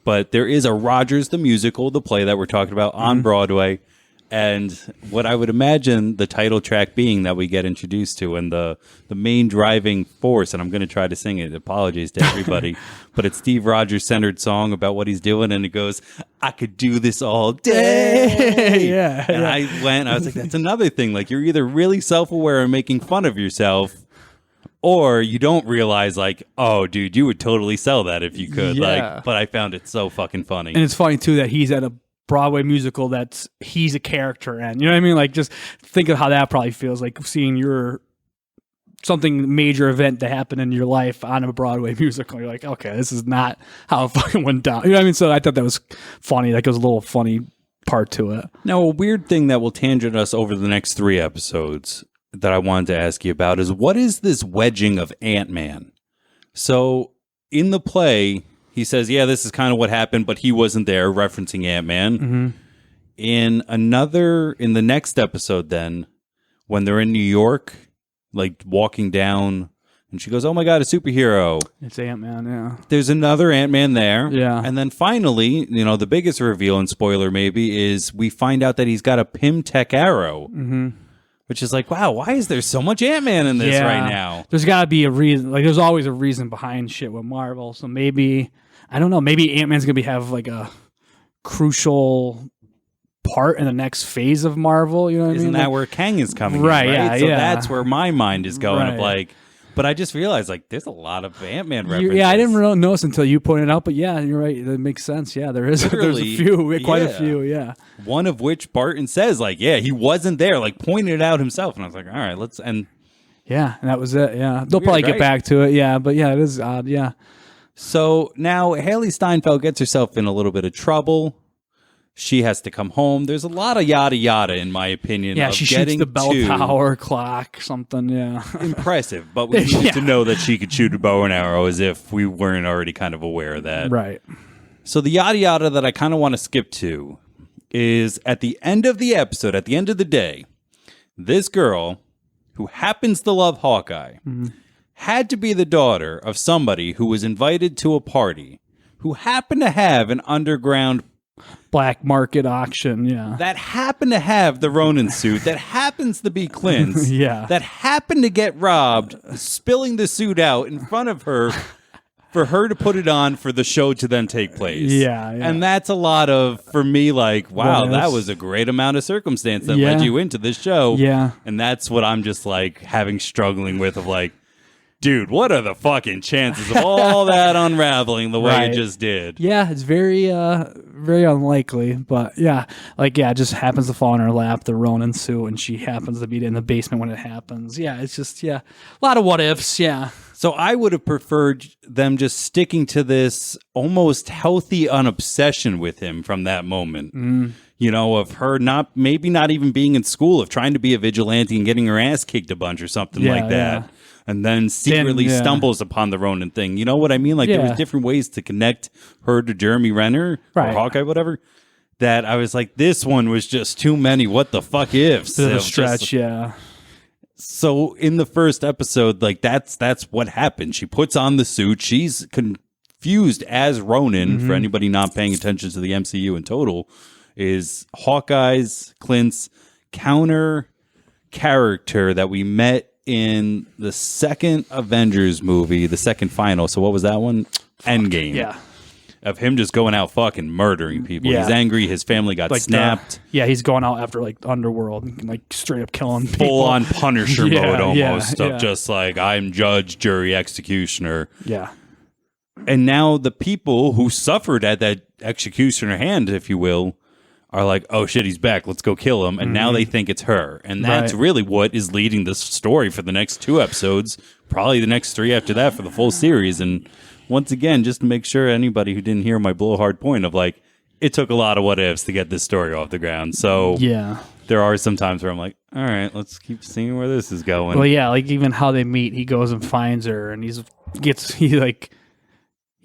But there is a Rogers the Musical, the play that we're talking about on Broadway. And what I would imagine the title track being that we get introduced to, and the main driving force, and I'm going to try to sing it, apologies to everybody, but it's Steve Rogers' centered song about what he's doing, and it goes, I could do this all day. Yeah. And I was like, that's another thing. Like, you're either really self-aware and making fun of yourself, or you don't realize, like, oh, dude, you would totally sell that if you could. Yeah. Like, but I found it so fucking funny. And it's funny, too, that he's at a Broadway musical he's a character in. You know what I mean? Like, just think of how that probably feels, like seeing something major event that happened in your life on a Broadway musical. You're like, okay, this is not how it fucking went down. You know what I mean? So I thought that was funny. Like, it was a little funny part to it. Now, a weird thing that will tangent us over the next 3 episodes that I wanted to ask you about is, what is this wedging of Ant-Man? So in the play, he says, yeah, this is kind of what happened, but he wasn't there, referencing Ant-Man. Mm-hmm. In the next episode then, when they're in New York, like walking down, and she goes, oh my God, a superhero. It's Ant-Man, yeah. There's another Ant-Man there. Yeah. And then finally, the biggest reveal, and spoiler maybe, is we find out that he's got a Pym-Tech arrow. Mm-hmm. Which is like, wow, why is there so much Ant-Man in this right now? There's got to be a reason. Like, there's always a reason behind shit with Marvel. So maybe, I don't know, maybe Ant-Man's going to have like a crucial part in the next phase of Marvel. You know what I mean? Isn't that where Kang is coming right, in, right? Yeah, so yeah. that's where my mind is going Right. of like, but I just realized, like, there's a lot of Ant-Man references. Yeah, I didn't really notice until you pointed it out, but yeah, you're right. That makes sense. Yeah, there is. There's a few, quite a few, yeah. One of which Barton says, like, yeah, he wasn't there, like, pointed it out himself. And I was like, all right, and yeah, and that was it, yeah. They'll Weird, probably right? get back to it, yeah, but yeah, it is odd, yeah. So now Haley Steinfeld gets herself in a little bit of trouble. She has to come home. There's a lot of yada yada, in my opinion. Yeah, of she shoots getting the bell to tower clock, something, yeah. impressive, but we needed Yeah. to know that she could shoot a bow and arrow, as if we weren't already kind of aware of that. Right. So the yada yada that I kind of want to skip to is at the end of the episode, at the end of the day, this girl who happens to love Hawkeye had to be the daughter of somebody who was invited to a party who happened to have an underground Black market auction, yeah. that happened to have the Ronin suit, that happens to be Clint's, Yeah. that happened to get robbed, spilling the suit out in front of her for her to put it on for the show to then take place. Yeah. And that's a lot of, for me, like, wow, Well, that was a great amount of circumstance that Yeah. led you into this show. Yeah. And that's what I'm just, like, struggling with, of like, dude, what are the fucking chances of all that unraveling the way Right. it just did? Yeah, it's very unlikely, but yeah, it just happens to fall in her lap, the Ronin suit, and she happens to be in the basement when it happens. Yeah, it's just, a lot of what ifs, yeah. So I would have preferred them just sticking to this almost healthy unobsession with him from that moment. Of her maybe not even being in school, of trying to be a vigilante and getting her ass kicked a bunch or something like that. Yeah. And then secretly stumbles upon the Ronin thing. You know what I mean? Like, there was different ways to connect her to Jeremy Renner or Right. Hawkeye, whatever. That I was like, this one was just too many what the fuck ifs. Bit of a Of stretch, just- yeah. So in the first episode, like, that's what happened. She puts on the suit. She's confused as Ronin, for anybody not paying attention to the MCU in total, is Hawkeye's, Clint's counter character that we met in the second Avengers movie, the second final. So what was that one? Endgame. Yeah. Of him just going out fucking murdering people. Yeah. He's angry. His family got snapped. He's going out after Underworld and straight up killing people. Full on Punisher mode almost. Yeah. Of just like, I'm judge, jury, executioner. Yeah. And now the people who suffered at that executioner hand, if you will, are like, oh shit, he's back, let's go kill him. And now they think it's her. And that's Right. really what is leading this story for the next 2 episodes, probably the next 3 after that for the full series. And once again, just to make sure anybody who didn't hear my blowhard point of like, it took a lot of what ifs to get this story off the ground. So Yeah. there are some times where I'm like, all right, let's keep seeing where this is going. Well, yeah, even how they meet, he goes and finds her, and he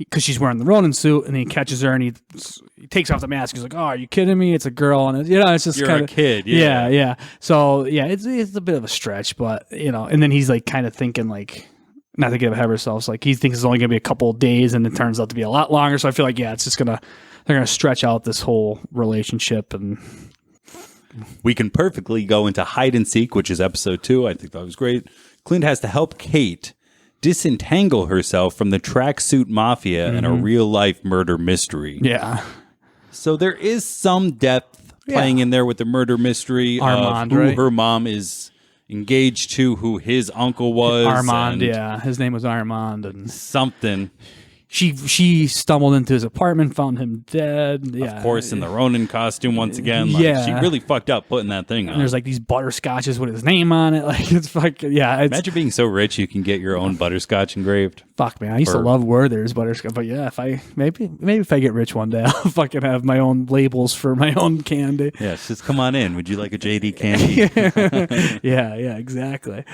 because she's wearing the Ronin suit, and then he catches her and he takes off the mask. He's like, "Oh, are you kidding me? It's a girl," and it's just You're a kid, yeah. yeah. So yeah, it's a bit of a stretch, but and then he's like kind of thinking like, not to get ahead of ourselves, like he thinks it's only gonna be a couple of days, and it turns out to be a lot longer. So I feel like it's just they're gonna stretch out this whole relationship, and we can perfectly go into hide and seek, which is episode 2. I think that was great. Clint has to help Kate disentangle herself from the tracksuit mafia and a real-life murder mystery. Yeah. So there is some depth playing in there with the murder mystery Armand, of who right? her mom is engaged to, who his uncle was. Armand, his name was Armand, and something. She stumbled into his apartment, found him dead. Yeah. Of course, in the Ronin costume once again. She really fucked up putting that thing on. And there's like these butterscotches with his name on it. Like it's fucking Imagine being so rich you can get your own butterscotch engraved. Fuck man, I used to love Werther's butterscotch. But yeah, if I maybe if I get rich one day, I'll fucking have my own labels for my own candy. Yeah, just come on in. Would you like a JD candy? yeah, exactly.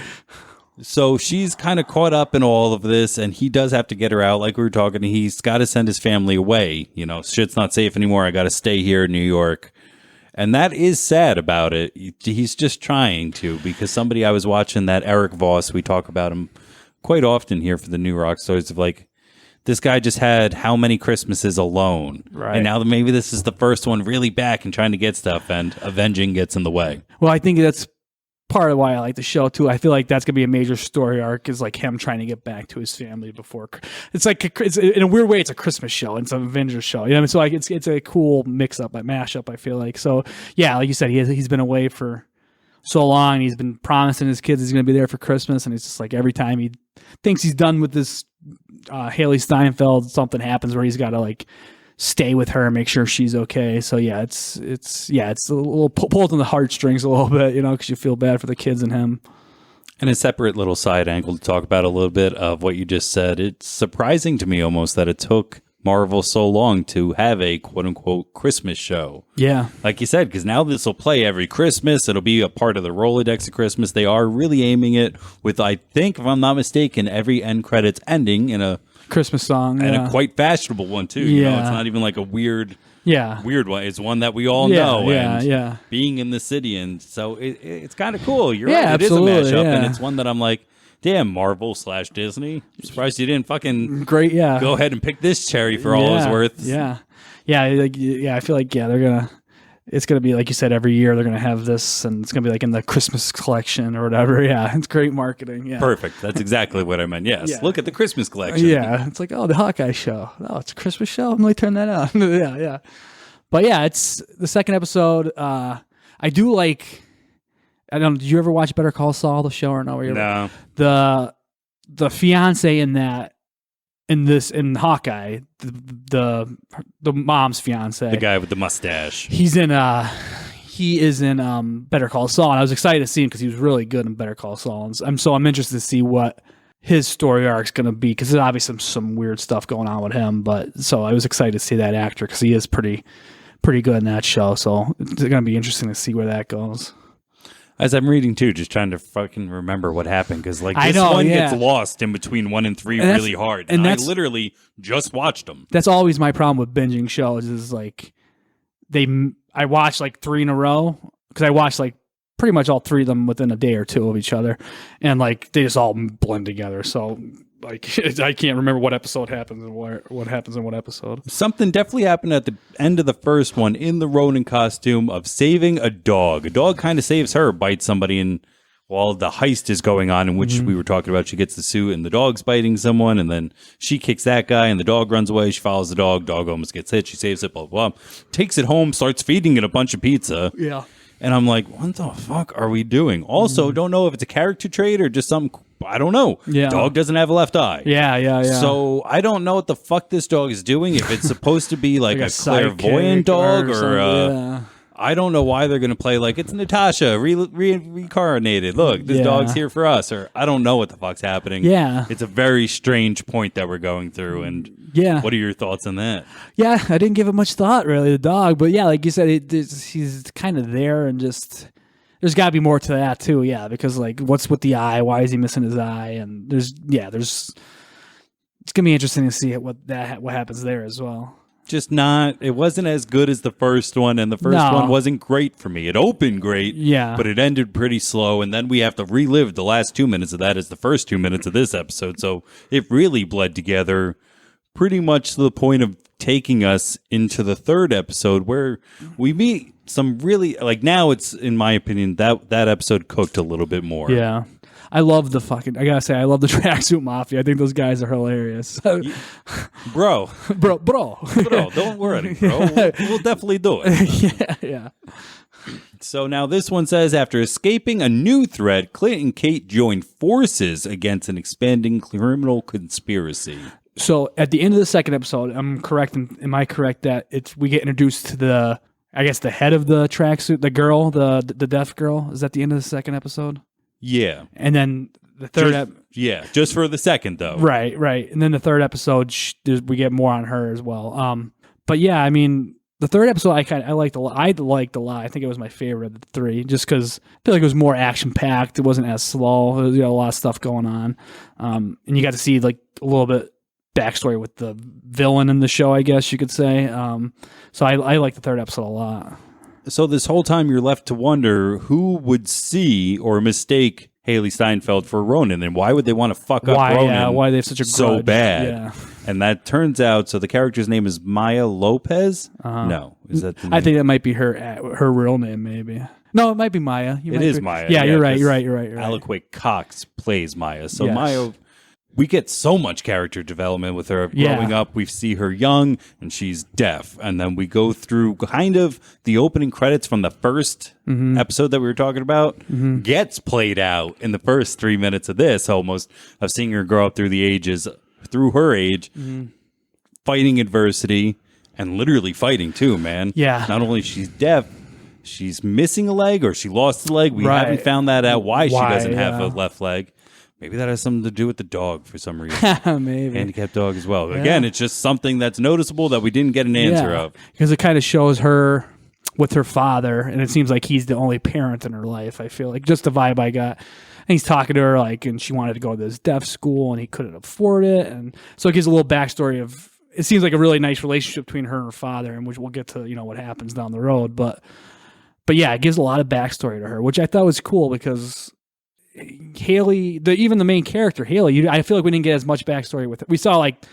So she's kind of caught up in all of this, and he does have to get her out. Like we were talking, he's got to send his family away. Shit's not safe anymore. I got to stay here in New York. And that is sad about it. He's just trying to, because somebody I was watching, that Eric Voss, we talk about him quite often here for the New Rock Stories, of like, this guy just had how many Christmases alone? Right. And now maybe this is the first one really back and trying to get stuff, and avenging gets in the way. Well, I think that's part of why I like the show too. I feel like that's gonna be a major story arc, is like him trying to get back to his family before. It's like it's in a weird way, it's a Christmas show. It's an Avengers show. So like it's a cool mix up, a mashup. I feel like so. Yeah, like you said, he's been away for so long. He's been promising his kids he's gonna be there for Christmas, and it's just like every time he thinks he's done with this Haley Steinfeld, something happens where he's got to like stay with her and make sure she's okay. So yeah, it's a little pulled on the heartstrings a little bit, because you feel bad for the kids and him. And a separate little side angle to talk about a little bit of what you just said. It's surprising to me almost that it took Marvel so long to have a quote unquote Christmas show. Yeah. Like you said, because now this will play every Christmas. It'll be a part of the Rolodex of Christmas. They are really aiming it with, I think, if I'm not mistaken, every end credits ending in a Christmas song, and a quite fashionable one too. It's not even like a weird one. It's one that we all know. And being in the city, and so it's kind of cool. You're right. It is a mashup, and it's one that I'm like, damn, Marvel / Disney. I'm surprised you didn't fucking go ahead and pick this cherry for all it's worth. I feel like they're gonna. It's going to be, like you said, every year they're going to have this, and it's going to be like in the Christmas collection or whatever. Yeah, it's great marketing. Yeah, perfect. That's exactly what I meant. Yes, look at the Christmas collection. Yeah, it's like, the Hawkeye show. Oh, it's a Christmas show? Let me turn that on. yeah. But yeah, it's the second episode. I do like, I don't know, did you ever watch Better Call Saul, the show, or no? No. The fiance in Hawkeye, the mom's fiance, the guy with the mustache, he is in Better Call Saul, and I was excited to see him because he was really good in Better Call Saul, and I'm interested to see what his story arc's going to be, because there's obviously some weird stuff going on with him, but so I was excited to see that actor because he is pretty good in that show, so it's going to be interesting to see where that goes. As I'm reading too, just trying to fucking remember what happened, because like this one gets lost in between 1 and 3 really hard, and I literally just watched them. That's always my problem with binging shows, is like I watch like 3 in a row, because I watch like pretty much all 3 of them within a day or 2 of each other, and like they just all blend together. So like I can't remember what episode happens and what happens in what episode. Something definitely happened at the end of the first one in the Ronin costume of saving a dog. A dog kind of saves her, bites somebody, and while the heist is going on, in which we were talking about, she gets the suit and the dog's biting someone, and then she kicks that guy and the dog runs away. She follows the dog almost gets hit, she saves it, blah, blah, blah. Takes it home, starts feeding it a bunch of pizza. Yeah. And I'm like, what the fuck are we doing? Also, don't know if it's a character trait or just something, I don't know. Yeah. Dog doesn't have a left eye. Yeah. So I don't know what the fuck this dog is doing. If it's supposed to be like a clairvoyant dog or I don't know why they're going to play like it's Natasha reincarnated. Look, this dog's here for us. Or I don't know what the fuck's happening. Yeah. It's a very strange point that we're going through. And what are your thoughts on that? Yeah, I didn't give it much thought, really, the dog. But yeah, like you said, he's kind of there, and just there's got to be more to that too. Yeah, because like what's with the eye? Why is he missing his eye? And there's it's gonna be interesting to see what happens there as well. Just not, it wasn't as good as the first one, and the first one wasn't great for me. It opened great, but it ended pretty slow, and then we have to relive the last 2 minutes of that as the first 2 minutes of this episode, so it really bled together pretty much to the point of taking us into the third episode, where we meet some really, like, now it's, in my opinion, that episode cooked a little bit more. Yeah. I love the I gotta say, I love the Tracksuit Mafia. I think those guys are hilarious. Bro, don't worry, bro. We'll definitely do it. Yeah. So now this one says, after escaping a new threat, Clint and Kate join forces against an expanding criminal conspiracy. So at the end of the second episode, am I correct that we get introduced to the head of the tracksuit, the girl, the deaf girl? Is that the end of the second episode? Yeah. And then the third just for the second, though. Right. And then the third episode, we get more on her as well. But yeah, I mean, the third episode I liked a lot. I think it was my favorite of the three, just because I feel like it was more action packed. It wasn't as slow. There was, a lot of stuff going on, and you got to see like a little bit backstory with the villain in the show, I guess you could say. So I like the third episode a lot. So this whole time you're left to wonder who would see or mistake Haley Steinfeld for Ronan, and why would they want to fuck up Ronan? Yeah, why they have such a grudge so bad? Yeah. And that turns out, so the character's name is Maya Lopez. No, is that the name? I think that might be her real name, maybe. No, it might be Maya. It is Maya. Yeah, you're right. You're right. Aliquid Cox plays Maya. So yes. Maya, we get so much character development with her. Growing up, we see her young, and she's deaf. And then we go through kind of the opening credits from the first episode that we were talking about. Gets played out in the first 3 minutes of this, almost, of seeing her grow up through her age, fighting adversity, and literally fighting too, man. Yeah. Not only she's deaf, she's missing a leg, or she lost a leg. We haven't found that out why she doesn't have a left leg. Maybe that has something to do with the dog for some reason. Maybe. Handicapped dog as well. Again, it's just something that's noticeable that we didn't get an answer of. Because it kind of shows her with her father, and it seems like he's the only parent in her life, I feel like. Just the vibe I got. And he's talking to her, like, and she wanted to go to this deaf school, and he couldn't afford it. And so it gives a little backstory of, it seems like a really nice relationship between her and her father, and which we'll get to, what happens down the road. But yeah, it gives a lot of backstory to her, which I thought was cool because Haley, even the main character, Haley, I feel like we didn't get as much backstory with it. We saw like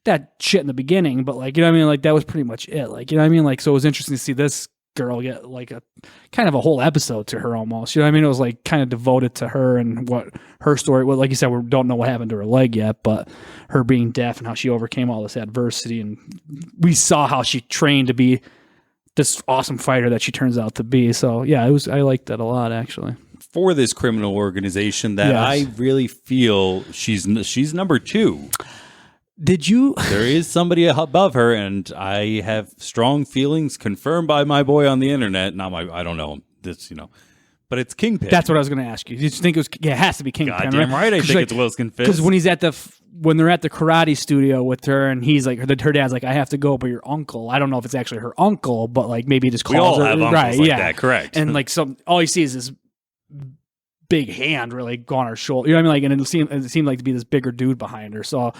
that shit in the beginning, but like, like that was pretty much it. Like, like, so it was interesting to see this girl get like a kind of a whole episode to her almost. It was like kind of devoted to her and what her story. Well, like you said, we don't know what happened to her leg yet, but her being deaf and how she overcame all this adversity, and we saw how she trained to be this awesome fighter that she turns out to be. So yeah, I liked that a lot actually. For this criminal organization that I really feel she's number two. Did you? There is somebody above her, and I have strong feelings confirmed by my boy on the internet. I don't know this, but it's Kingpin. That's what I was going to ask you. Did you think it was? Yeah, it has to be Kingpin. Goddamn right. I think it's Wilson Fisk. Because when they're at the karate studio with her, and he's like, her dad's like, I have to go, but your uncle. I don't know if it's actually her uncle, but like maybe he just calls her. We all have uncles like that, correct? And like all he sees is this big hand really go on her shoulder. Like, and it seemed like to be this bigger dude behind her. So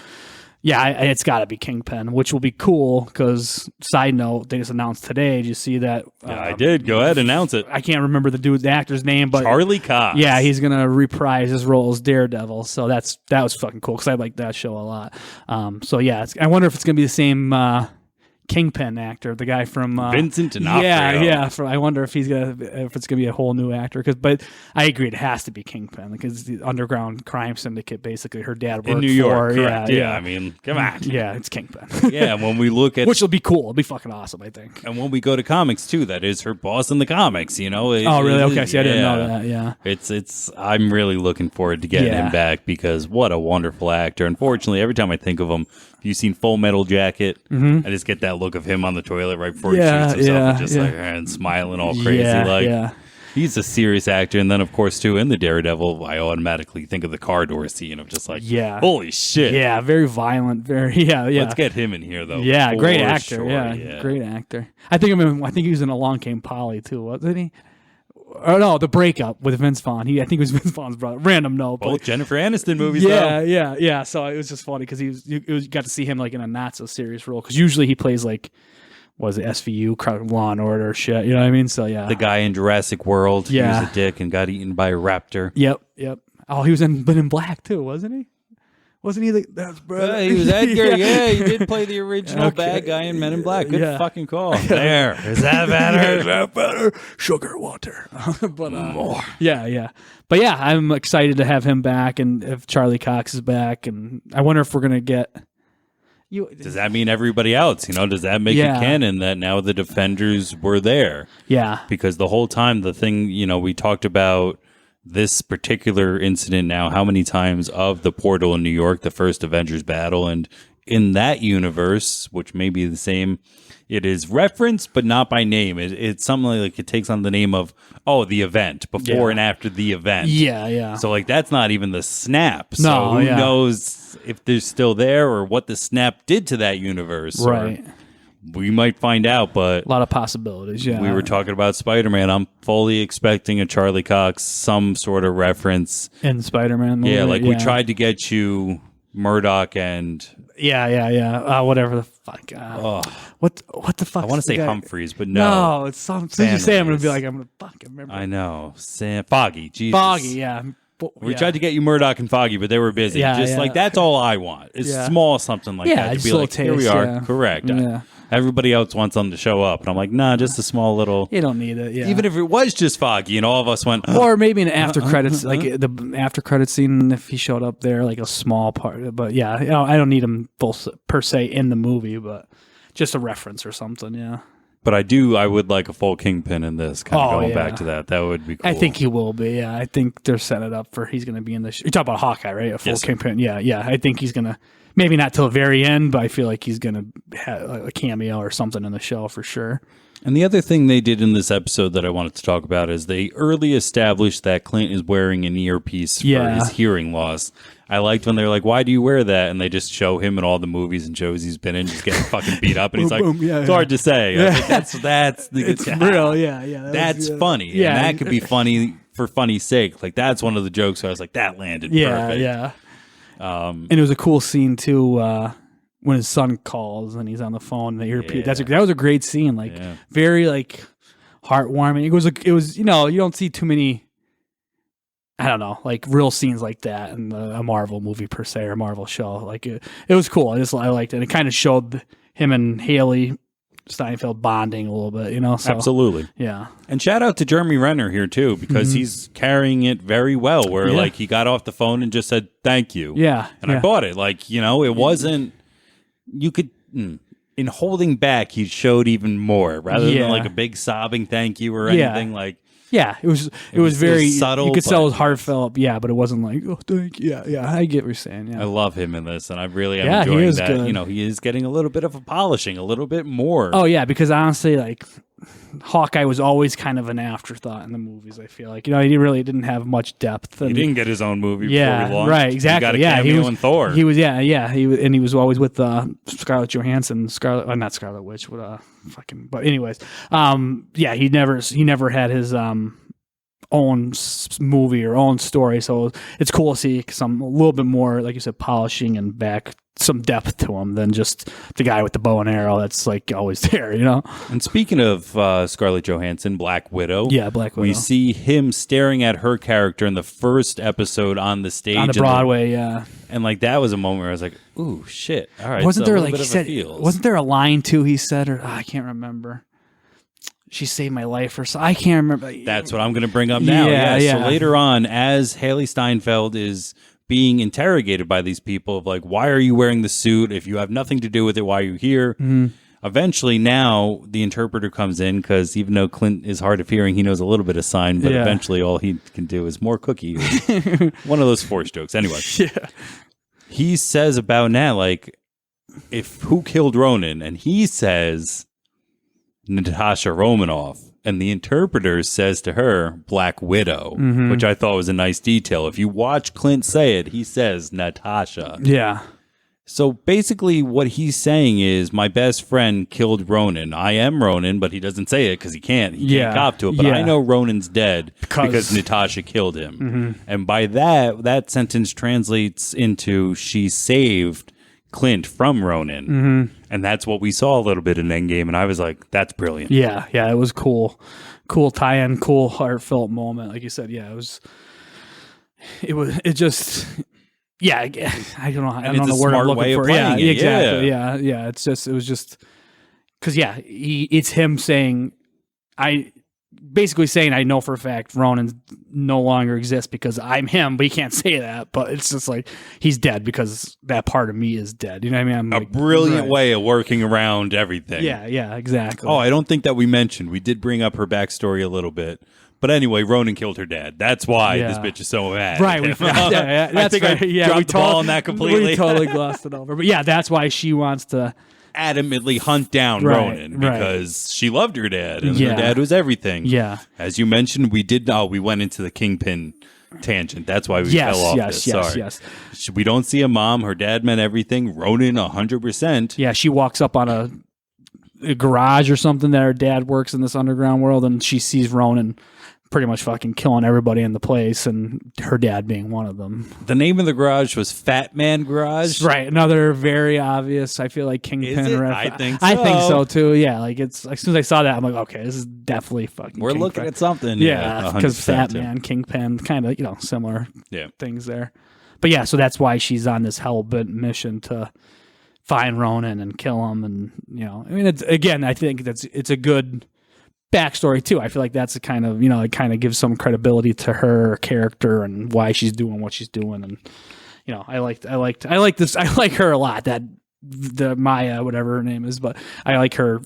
yeah, it's got to be Kingpin, which will be cool because, side note, they just announced today. Did you see that? Yeah, I did. Go ahead, announce it. I can't remember the actor's name, but Charlie Cox. Yeah, he's going to reprise his role as Daredevil. So that was fucking cool because I like that show a lot. So yeah, I wonder if it's going to be the same Kingpin actor, the guy from Vincent D'Onofrio. Yeah. I wonder if it's gonna be a whole new actor. But I agree, it has to be Kingpin because the underground crime syndicate. Basically, her dad worked in New York. For. Correct. Yeah, I mean, come on. Yeah, it's Kingpin. Yeah, when we look at which will be cool. It'll be fucking awesome, I think. And when we go to comics too, that is her boss in the comics. Oh, really? Okay, see, I didn't know that. Yeah, it's. I'm really looking forward to getting him back because what a wonderful actor. Unfortunately, every time I think of him. You've seen Full Metal Jacket. I just get that look of him on the toilet right before he shoots himself and just and smiling all crazy. He's a serious actor. And then, of course, too, in the Daredevil, I automatically think of the car door scene of just like, holy shit. Yeah, very violent. Let's get him in here, though. Yeah, great actor. Sure. Yeah, great actor. I think he was in Along Came Polly, too, wasn't he? or no, the breakup with Vince Vaughn. I think it was Vince Vaughn's brother. Random note. Both Jennifer Aniston movies, yeah, though. yeah. So it was just funny because you got to see him like in a not so serious role. Because usually he plays like, was it SVU, Law and Order shit? You know what I mean? So yeah, The guy in Jurassic World. Yeah. He was a dick and got eaten by a raptor. Yep. Oh, he was in Men in Black too, wasn't he? Wasn't he? That's brother. He was Edgar. Yeah, he did play the original bad guy in Men in Black. Good Yeah. fucking call. There. Is that better? Is that better? Sugar water. But more. Yeah. But yeah, I'm excited to have him back, and if Charlie Cox is back, and I wonder if we're gonna get. Does that mean everybody else? Does that make it canon that now the Defenders were there? Yeah. Because the whole time, the thing, we talked about this particular incident now, how many times of the portal in New York, the first Avengers battle, and in that universe, which may be the same, it is referenced, but not by name. It's something like it takes on the name of, the event, before and after the event. Yeah. So, like, that's not even the snap. So No, who knows if they're still there or what the snap did to that universe. Right. We might find out, but a lot of possibilities. Yeah. we were talking about Spider-Man. I'm fully expecting a Charlie Cox, some sort of reference. in Spider-Man movie. Yeah, like we tried to get you Murdoch and... Yeah. Whatever the fuck. What the fuck? I want to say Humphreys, but no. No, it's some. Since you say, I'm gonna be like, I'm gonna fucking remember. I know. Foggy. Jesus. Foggy. Yeah. We tried to get you Murdoch and Foggy, but they were busy. Yeah, Just like that's all I want. It's small something like that. To just be a like, little here we taste, are. yeah. Correct. Yeah. Everybody else wants them to show up. And I'm like, nah, just a small little... You don't need it. Yeah. Even if it was just Foggy and all of us went... or maybe an after credits, like the after credit scene, if he showed up there, like a small part. But yeah, I don't need him full per se in the movie, but just a reference or something. Yeah. But I would like a full Kingpin in this, kind of going back to that. That would be cool. I think he will be, yeah. I think they're setting it up for he's going to be in this. You're talking about Hawkeye, right? A full Kingpin. Yeah. I think he's going to, maybe not till the very end, but I feel like he's going to have a cameo or something in the show for sure. And the other thing they did in this episode that I wanted to talk about is they early established that Clint is wearing an earpiece for his hearing loss. I liked when they're like, why do you wear that? And they just show him in all the movies and shows he's been in just getting fucking beat up. And he's like, it's hard to say. I think that's it's real. Yeah. That's funny. Yeah. And that could be funny for funny's sake. Like, that's one of the jokes where I was like, that landed perfect. Yeah. And it was a cool scene too, when his son calls and he's on the phone and the earpiece. That was a great scene. Like very like heartwarming. It was, you don't see too many, I don't know, like real scenes like that in a Marvel movie per se or a Marvel show. Like it was cool. I liked it. It kind of showed him and Haley Steinfeld bonding a little bit, So, absolutely. Yeah. And shout out to Jeremy Renner here too, because he's carrying it very well. Where like he got off the phone and just said thank you. Yeah. And I bought it. Like it wasn't. You could. In holding back, he showed even more rather than like a big sobbing thank you or anything like. Yeah, it was very subtle. You could tell it was heartfelt, but it wasn't like, oh, thank you. Yeah, I get what you're saying. Yeah, I love him in this, and I really am enjoying he is that. Good. He is getting a little bit of a polishing, a little bit more. Oh yeah, because honestly, like Hawkeye was always kind of an afterthought in the movies. I feel like he really didn't have much depth. He didn't get his own movie. Yeah, before he launched. right, exactly. He got a cameo in Thor. He was, he was always with Scarlett Johansson, not Scarlet Witch, but anyways, he never had his own movie or own story, so it's cool to see some a little bit more, like you said, polishing and back some depth to him than just the guy with the bow and arrow that's like always there, And speaking of Scarlett Johansson, Black Widow, Black Widow, we see him staring at her character in the first episode on the stage on the Broadway, and like that was a moment where I was like, "Ooh, shit!" All right, wasn't so there a like he bit of said? feels. Wasn't there a line too? He said, or I can't remember. She saved my life, or so. I can't remember. That's what I'm going to bring up now. Yeah. So later on, as Haley Steinfeld is being interrogated by these people of like, why are you wearing the suit? If you have nothing to do with it, why are you here? Mm-hmm. Eventually, now the interpreter comes in because even though Clint is hard of hearing, he knows a little bit of sign. But eventually, all he can do is more cookie. One of those force jokes. Anyway, he says about Nat like, if who killed Ronan, and he says Natasha Romanoff, and the interpreter says to her Black Widow, which I thought was a nice detail. If you watch Clint say it, he says Natasha. Yeah. So basically what he's saying is my best friend killed Ronan. I am Ronan, but he doesn't say it because he can't. He can't cop to it. But I know Ronan's dead because Natasha killed him. Mm-hmm. And by that sentence translates into she saved Clint from Ronan. Mm-hmm. And that's what we saw a little bit in Endgame. And I was like, that's brilliant. Yeah, it was cool. Cool tie-in, cool heartfelt moment. Like you said, it just... Yeah, I don't know. I don't know the word I'm looking for. Yeah, exactly. Yeah. It was just because it's him saying, basically saying I know for a fact Ronan no longer exists because I'm him, but he can't say that. But it's just like he's dead because that part of me is dead. You know what I mean? A brilliant way of working around everything. Yeah, exactly. Oh, I don't think that we mentioned. We did bring up her backstory a little bit. But anyway, Ronan killed her dad. That's why this bitch is so mad. Right. We forgot that. I think I dropped the ball on that completely. We totally glossed it over. But yeah, that's why she wants to adamantly hunt down Ronan because she loved her dad and her dad was everything. Yeah. As you mentioned, we went into the Kingpin tangent. That's why we fell off this. Sorry. Yes. We don't see a mom. Her dad meant everything. Ronan, 100%. Yeah, she walks up on a garage or something that her dad works in this underground world and she sees Ronan pretty much fucking killing everybody in the place, and her dad being one of them. The name of the garage was Fat Man Garage. Right. Another very obvious, I feel like Kingpin. Is it? I think so. I think so too. Yeah. Like it's as soon as I saw that, I'm like, okay, this is definitely fucking We're Kingpin. looking at something. Yeah. Because Fat Man, Kingpin, kind of, similar things there. But yeah, so that's why she's on this hell-bent mission to find Ronan and kill him. And, I mean, I think it's a good backstory too. I feel like that's a kind of it kind of gives some credibility to her character and why she's doing what she's doing. And I like this. I like her a lot. That the Maya, whatever her name is, but I like her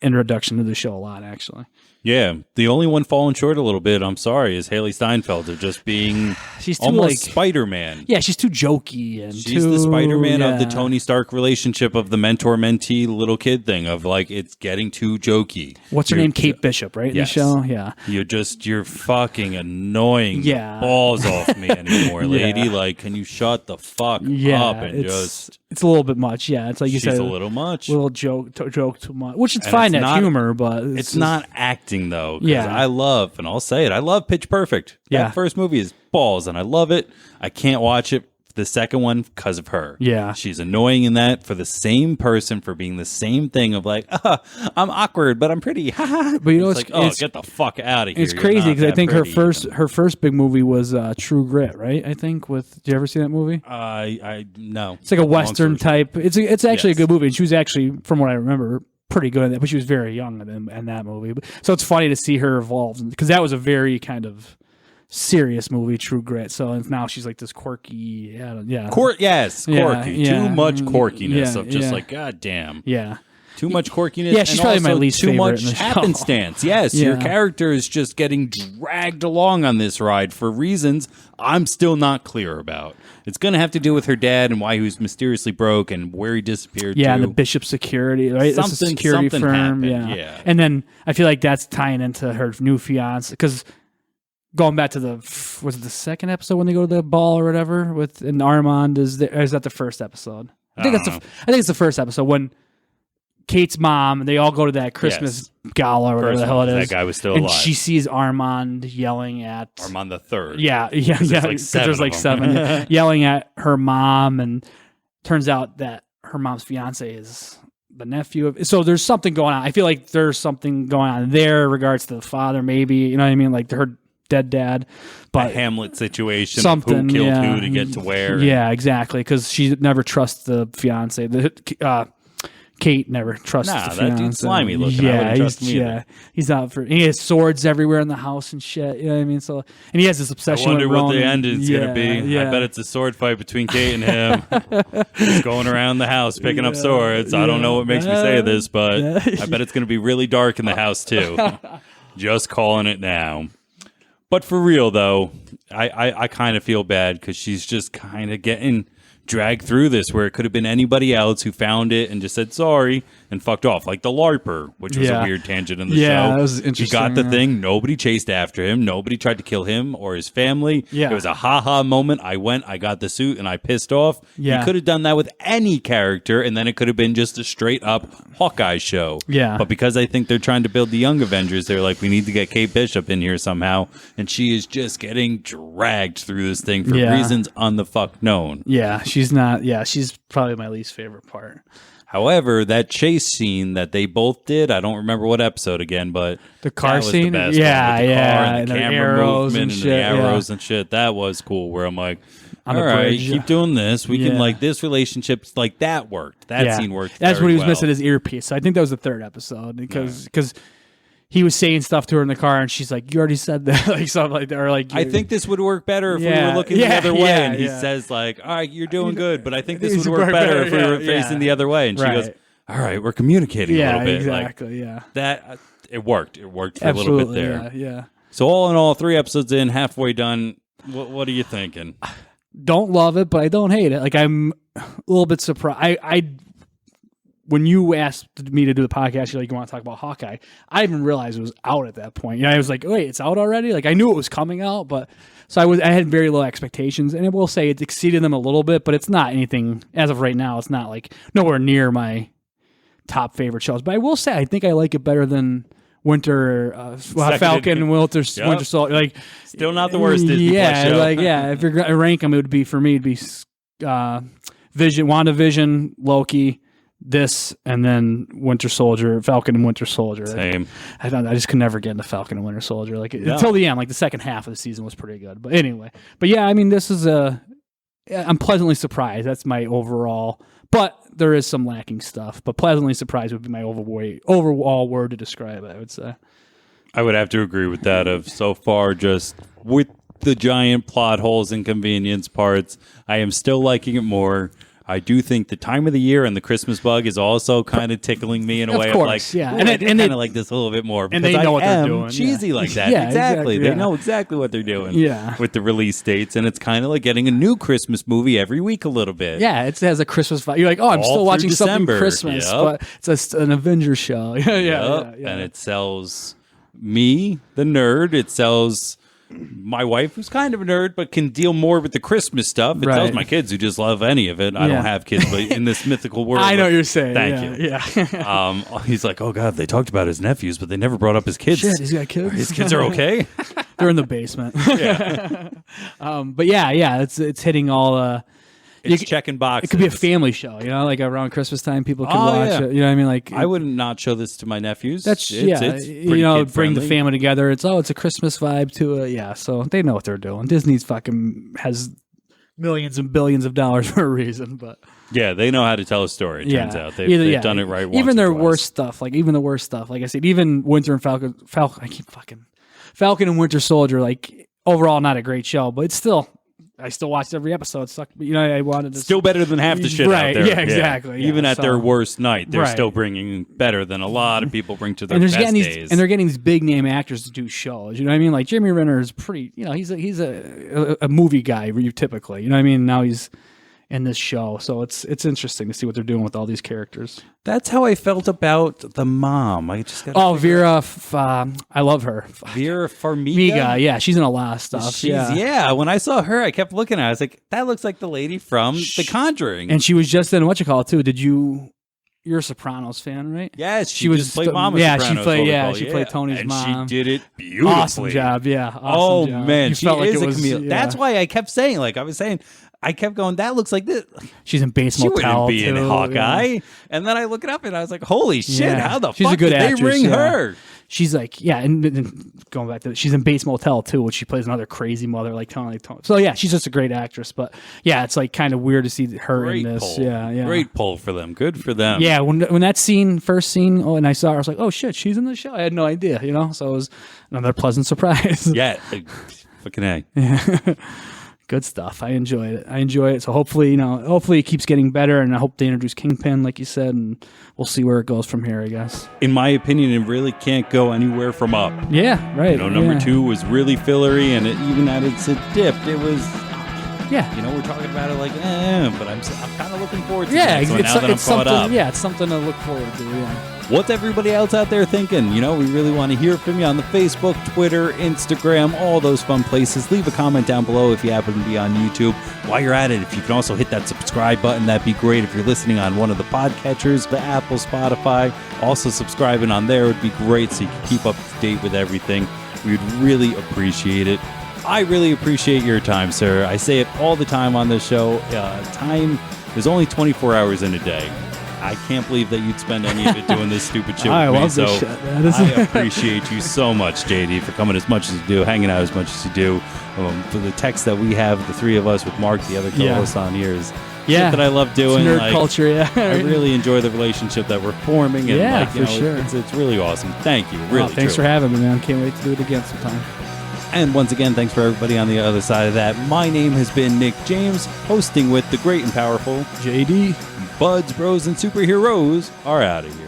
introduction to the show a lot, actually. Yeah, the only one falling short a little bit, I'm sorry, is Haley Steinfeld of just being she's too, almost Spider-Man. Yeah, she's too jokey. And she's the Spider-Man of the Tony Stark relationship of the mentor-mentee little kid thing of like it's getting too jokey. What's her name? Kate Bishop, right? Yes. In the show? Yeah. You're fucking annoying the balls off me anymore, lady. Like, can you shut the fuck up and just... It's a little bit much, yeah. It's like you said, a little much. A little joke too much, which it's fine at humor, but it's not acting though. Yeah, I love, and I'll say it, I love Pitch Perfect. That first movie is balls, and I love it. I can't watch it. The second one because of her. Yeah. She's annoying in that for the same person for being the same thing of like, I'm awkward, but I'm pretty. But it's like, get the fuck out of here. It's crazy because I think her first big movie was True Grit, right? I think did you ever see that movie? No. It's like a Western type. It's actually a good movie. And she was actually, from what I remember, pretty good at that, but she was very young in that movie. So it's funny to see her evolve because that was a very kind of serious movie, True Grit. So now she's like this quirky, quirky. Too much quirkiness of just like, god damn. Yeah. Too much quirkiness. Yeah, she's probably my least too favorite. Much happenstance. Yes, your character is just getting dragged along on this ride for reasons I'm still not clear about. It's going to have to do with her dad and why he was mysteriously broke and where he disappeared to. And the Bishop Security, right? That's a security firm. Happened. Yeah. And then I feel like that's tying into her new fiance because going back to was it the second episode when they go to the ball or whatever and Armand is that the first episode? I think it's the first episode when Kate's mom, they all go to that Christmas gala or whatever the hell it is. That guy was still alive. And she sees Armand yelling at... Armand the Third. Yeah. There's like seven. Yelling at her mom, and turns out that her mom's fiance is the nephew of... So there's something going on. I feel like there's something going on there in regards to the father, maybe. You know what I mean? Like her dead dad. But a Hamlet situation something, of who killed who to get to where. Yeah, exactly. Because she never trusts the fiance. Kate never trusts the fiance. That dude's slimy looking. I wouldn't trust him either. He's out for... He has swords everywhere in the house and shit. You know what I mean? So, and he has this obsession with Ronan. I wonder what the ending's going to be. Yeah. I bet it's a sword fight between Kate and him. He's going around the house picking up swords. I don't know what makes me say this, but I bet it's going to be really dark in the house too. Just calling it now. But for real, though, I kind of feel bad because she's just kind of getting dragged through this where it could have been anybody else who found it and just said sorry and fucked off, like the LARPer, which was a weird tangent in the show. Yeah, that was interesting. He got the thing. Nobody chased after him. Nobody tried to kill him or his family. Yeah. It was a ha-ha moment. I got the suit, and I pissed off. Yeah. He could have done that with any character, and then it could have been just a straight-up Hawkeye show. Yeah. But because I think they're trying to build the Young Avengers, they're like, we need to get Kate Bishop in here somehow, and she is just getting dragged through this thing for reasons known. Yeah, she's not. Yeah, she's probably my least favorite part. However, that chase scene that they both did, I don't remember what episode again, but the car that was scene, the best yeah, one with the car and the and camera arrows movement and and shit, the arrows and shit. That was cool. Where I'm like, on all the right, bridge. keep doing this. We can like this relationship, like that worked. That scene worked. That's very when he was well. missing his earpiece. So I think that was the third episode because he was saying stuff to her in the car, and she's like, "You already said that," like something like that, or like, I think this would work better if we were looking the other way. And he says like, "All right, you're doing good, but I think this would work better if we were facing the other way." And she goes, "All right, we're communicating a little bit." Exactly. That it worked. It worked for Absolutely, a little bit there. Yeah. So all in all, 3 episodes in, halfway done. What are you thinking? Don't love it, but I don't hate it. Like, I'm a little bit surprised. I when you asked me to do the podcast, you're like, you want to talk about Hawkeye? I didn't realize it was out at that point. I was like, wait, it's out already? Like, I knew it was coming out, but so I had very low expectations, and I will say it exceeded them a little bit, but it's not anything as of right now. It's not like nowhere near my top favorite shows. But I will say I think I like it better than Falcon and Winter Soldier. Like, still not the worst Disney Plus show. If you're gonna rank them, it would be for me. It'd be WandaVision, Loki, this, and then Falcon and Winter Soldier. Same. I just could never get into Falcon and Winter Soldier. Like until the end, like the second half of the season was pretty good. But anyway, I mean, this is I'm pleasantly surprised. That's my overall. But there is some lacking stuff. But pleasantly surprised would be my overall word to describe it, I would say. I would have to agree with that. Of so far, just with the giant plot holes and convenience parts, I am still liking it more. I do think the time of the year and the Christmas bug is also kind of tickling me in a way of like, yeah. And I kind of like this a little bit more. And they know what they're doing. Cheesy like that. Yeah, exactly. yeah. They know exactly what they're doing with the release dates. And it's kind of like getting a new Christmas movie every week a little bit. Yeah, it has a Christmas vibe. You're like, oh, I'm still watching something Christmas, but it's an Avengers show. Yeah. And it sells me, the nerd. It sells my wife, who's kind of a nerd, but can deal more with the Christmas stuff. It tells my kids who just love any of it. I don't have kids, but in this mythical world. I know what you're saying. Thank you. Yeah. He's like, oh, God, they talked about his nephews, but they never brought up his kids. Shit, he's got kids. His kids are okay? They're in the basement. But it's hitting all... It's checking boxes. It could be a family show, like around Christmas time, people could watch it. You know what I mean? Like, I would not show this to my nephews. That's it's bring the family together. It's a Christmas vibe to it. Yeah, so they know what they're doing. Disney's fucking has millions and billions of dollars for a reason, but yeah, they know how to tell a story. It turns out they've done it right. Even their worst stuff, like I said, even Winter and Falcon. Falcon and Winter Soldier. Like overall, not a great show, but it's still. I still watched every episode. It sucked, but I wanted to still better than half the shit out there. Yeah, exactly. Even at their worst night, they're still bringing better than a lot of people bring to their best days. And they're getting these big name actors to do shows. You know what I mean? Like Jeremy Renner is pretty. He's a movie guy typically. You know what I mean? Now he's in this show, so it's interesting to see what they're doing with all these characters. That's how I felt about the mom. I just Vera. I love her. Vera Farmiga. Yeah, she's in a lot of stuff. When I saw her, I kept looking at her. I was like, that looks like the lady from The Conjuring. And she was just in too. You're a Sopranos fan, right? Yes, she just played Mama Sopranos. She played Tony's mom. And she did it beautifully. Awesome job, yeah. Man, she is a chameleon. That's why I kept saying, I kept going, that looks like this. She's in Bates Motel. She wouldn't be in Hawkeye. Yeah. And then I look it up and I was like, holy shit, how the fuck did actress, they bring her? She's like, and going back to it, she's in Bates Motel too, which she plays another crazy mother like Tony. So yeah, she's just a great actress. But yeah, it's like kind of weird to see her in this. Pull. Yeah. Great pull for them. Good for them. Yeah, when that first scene, and I saw her, I was like, oh shit, she's in the show. I had no idea, So it was another pleasant surprise. Yeah, fucking A. Yeah. Good stuff. I enjoy it. So hopefully, it keeps getting better, and I hope they introduce Kingpin, like you said, and we'll see where it goes from here, I guess. In my opinion, it really can't go anywhere from up. Yeah, right. Number 2 was really fillery, and even at its dip, it was Yeah. You know, we're talking about it like, but I'm kind of looking forward to Yeah, the next one now that I'm caught up. Yeah, it's something to look forward to. Yeah. What's everybody else out there thinking? You know, we really want to hear from you on the Facebook, Twitter, Instagram, all those fun places. Leave a comment down below if you happen to be on YouTube. While you're at it, if you can also hit that subscribe button, that'd be great. If you're listening on one of the podcatchers, the Apple, Spotify, also subscribing on there would be great so you can keep up to date with everything. We'd really appreciate it. I really appreciate your time, sir. I say it all the time on this show. Time, there's only 24 hours in a day. I can't believe that you'd spend any of it doing this stupid shit with me. So I appreciate you so much, JD, for coming as much as you do, hanging out as much as you do. For the text that we have, the three of us with Mark, the other co-host on here, is shit that I love doing. It's nerd culture, I really enjoy the relationship that we're forming. And for sure. It's really awesome. Thank you. Really, thanks for having me, man. Can't wait to do it again sometime. And once again, thanks for everybody on the other side of that. My name has been Nick James, hosting with the great and powerful JD. Buds, Bros, and Superheroes are out of here.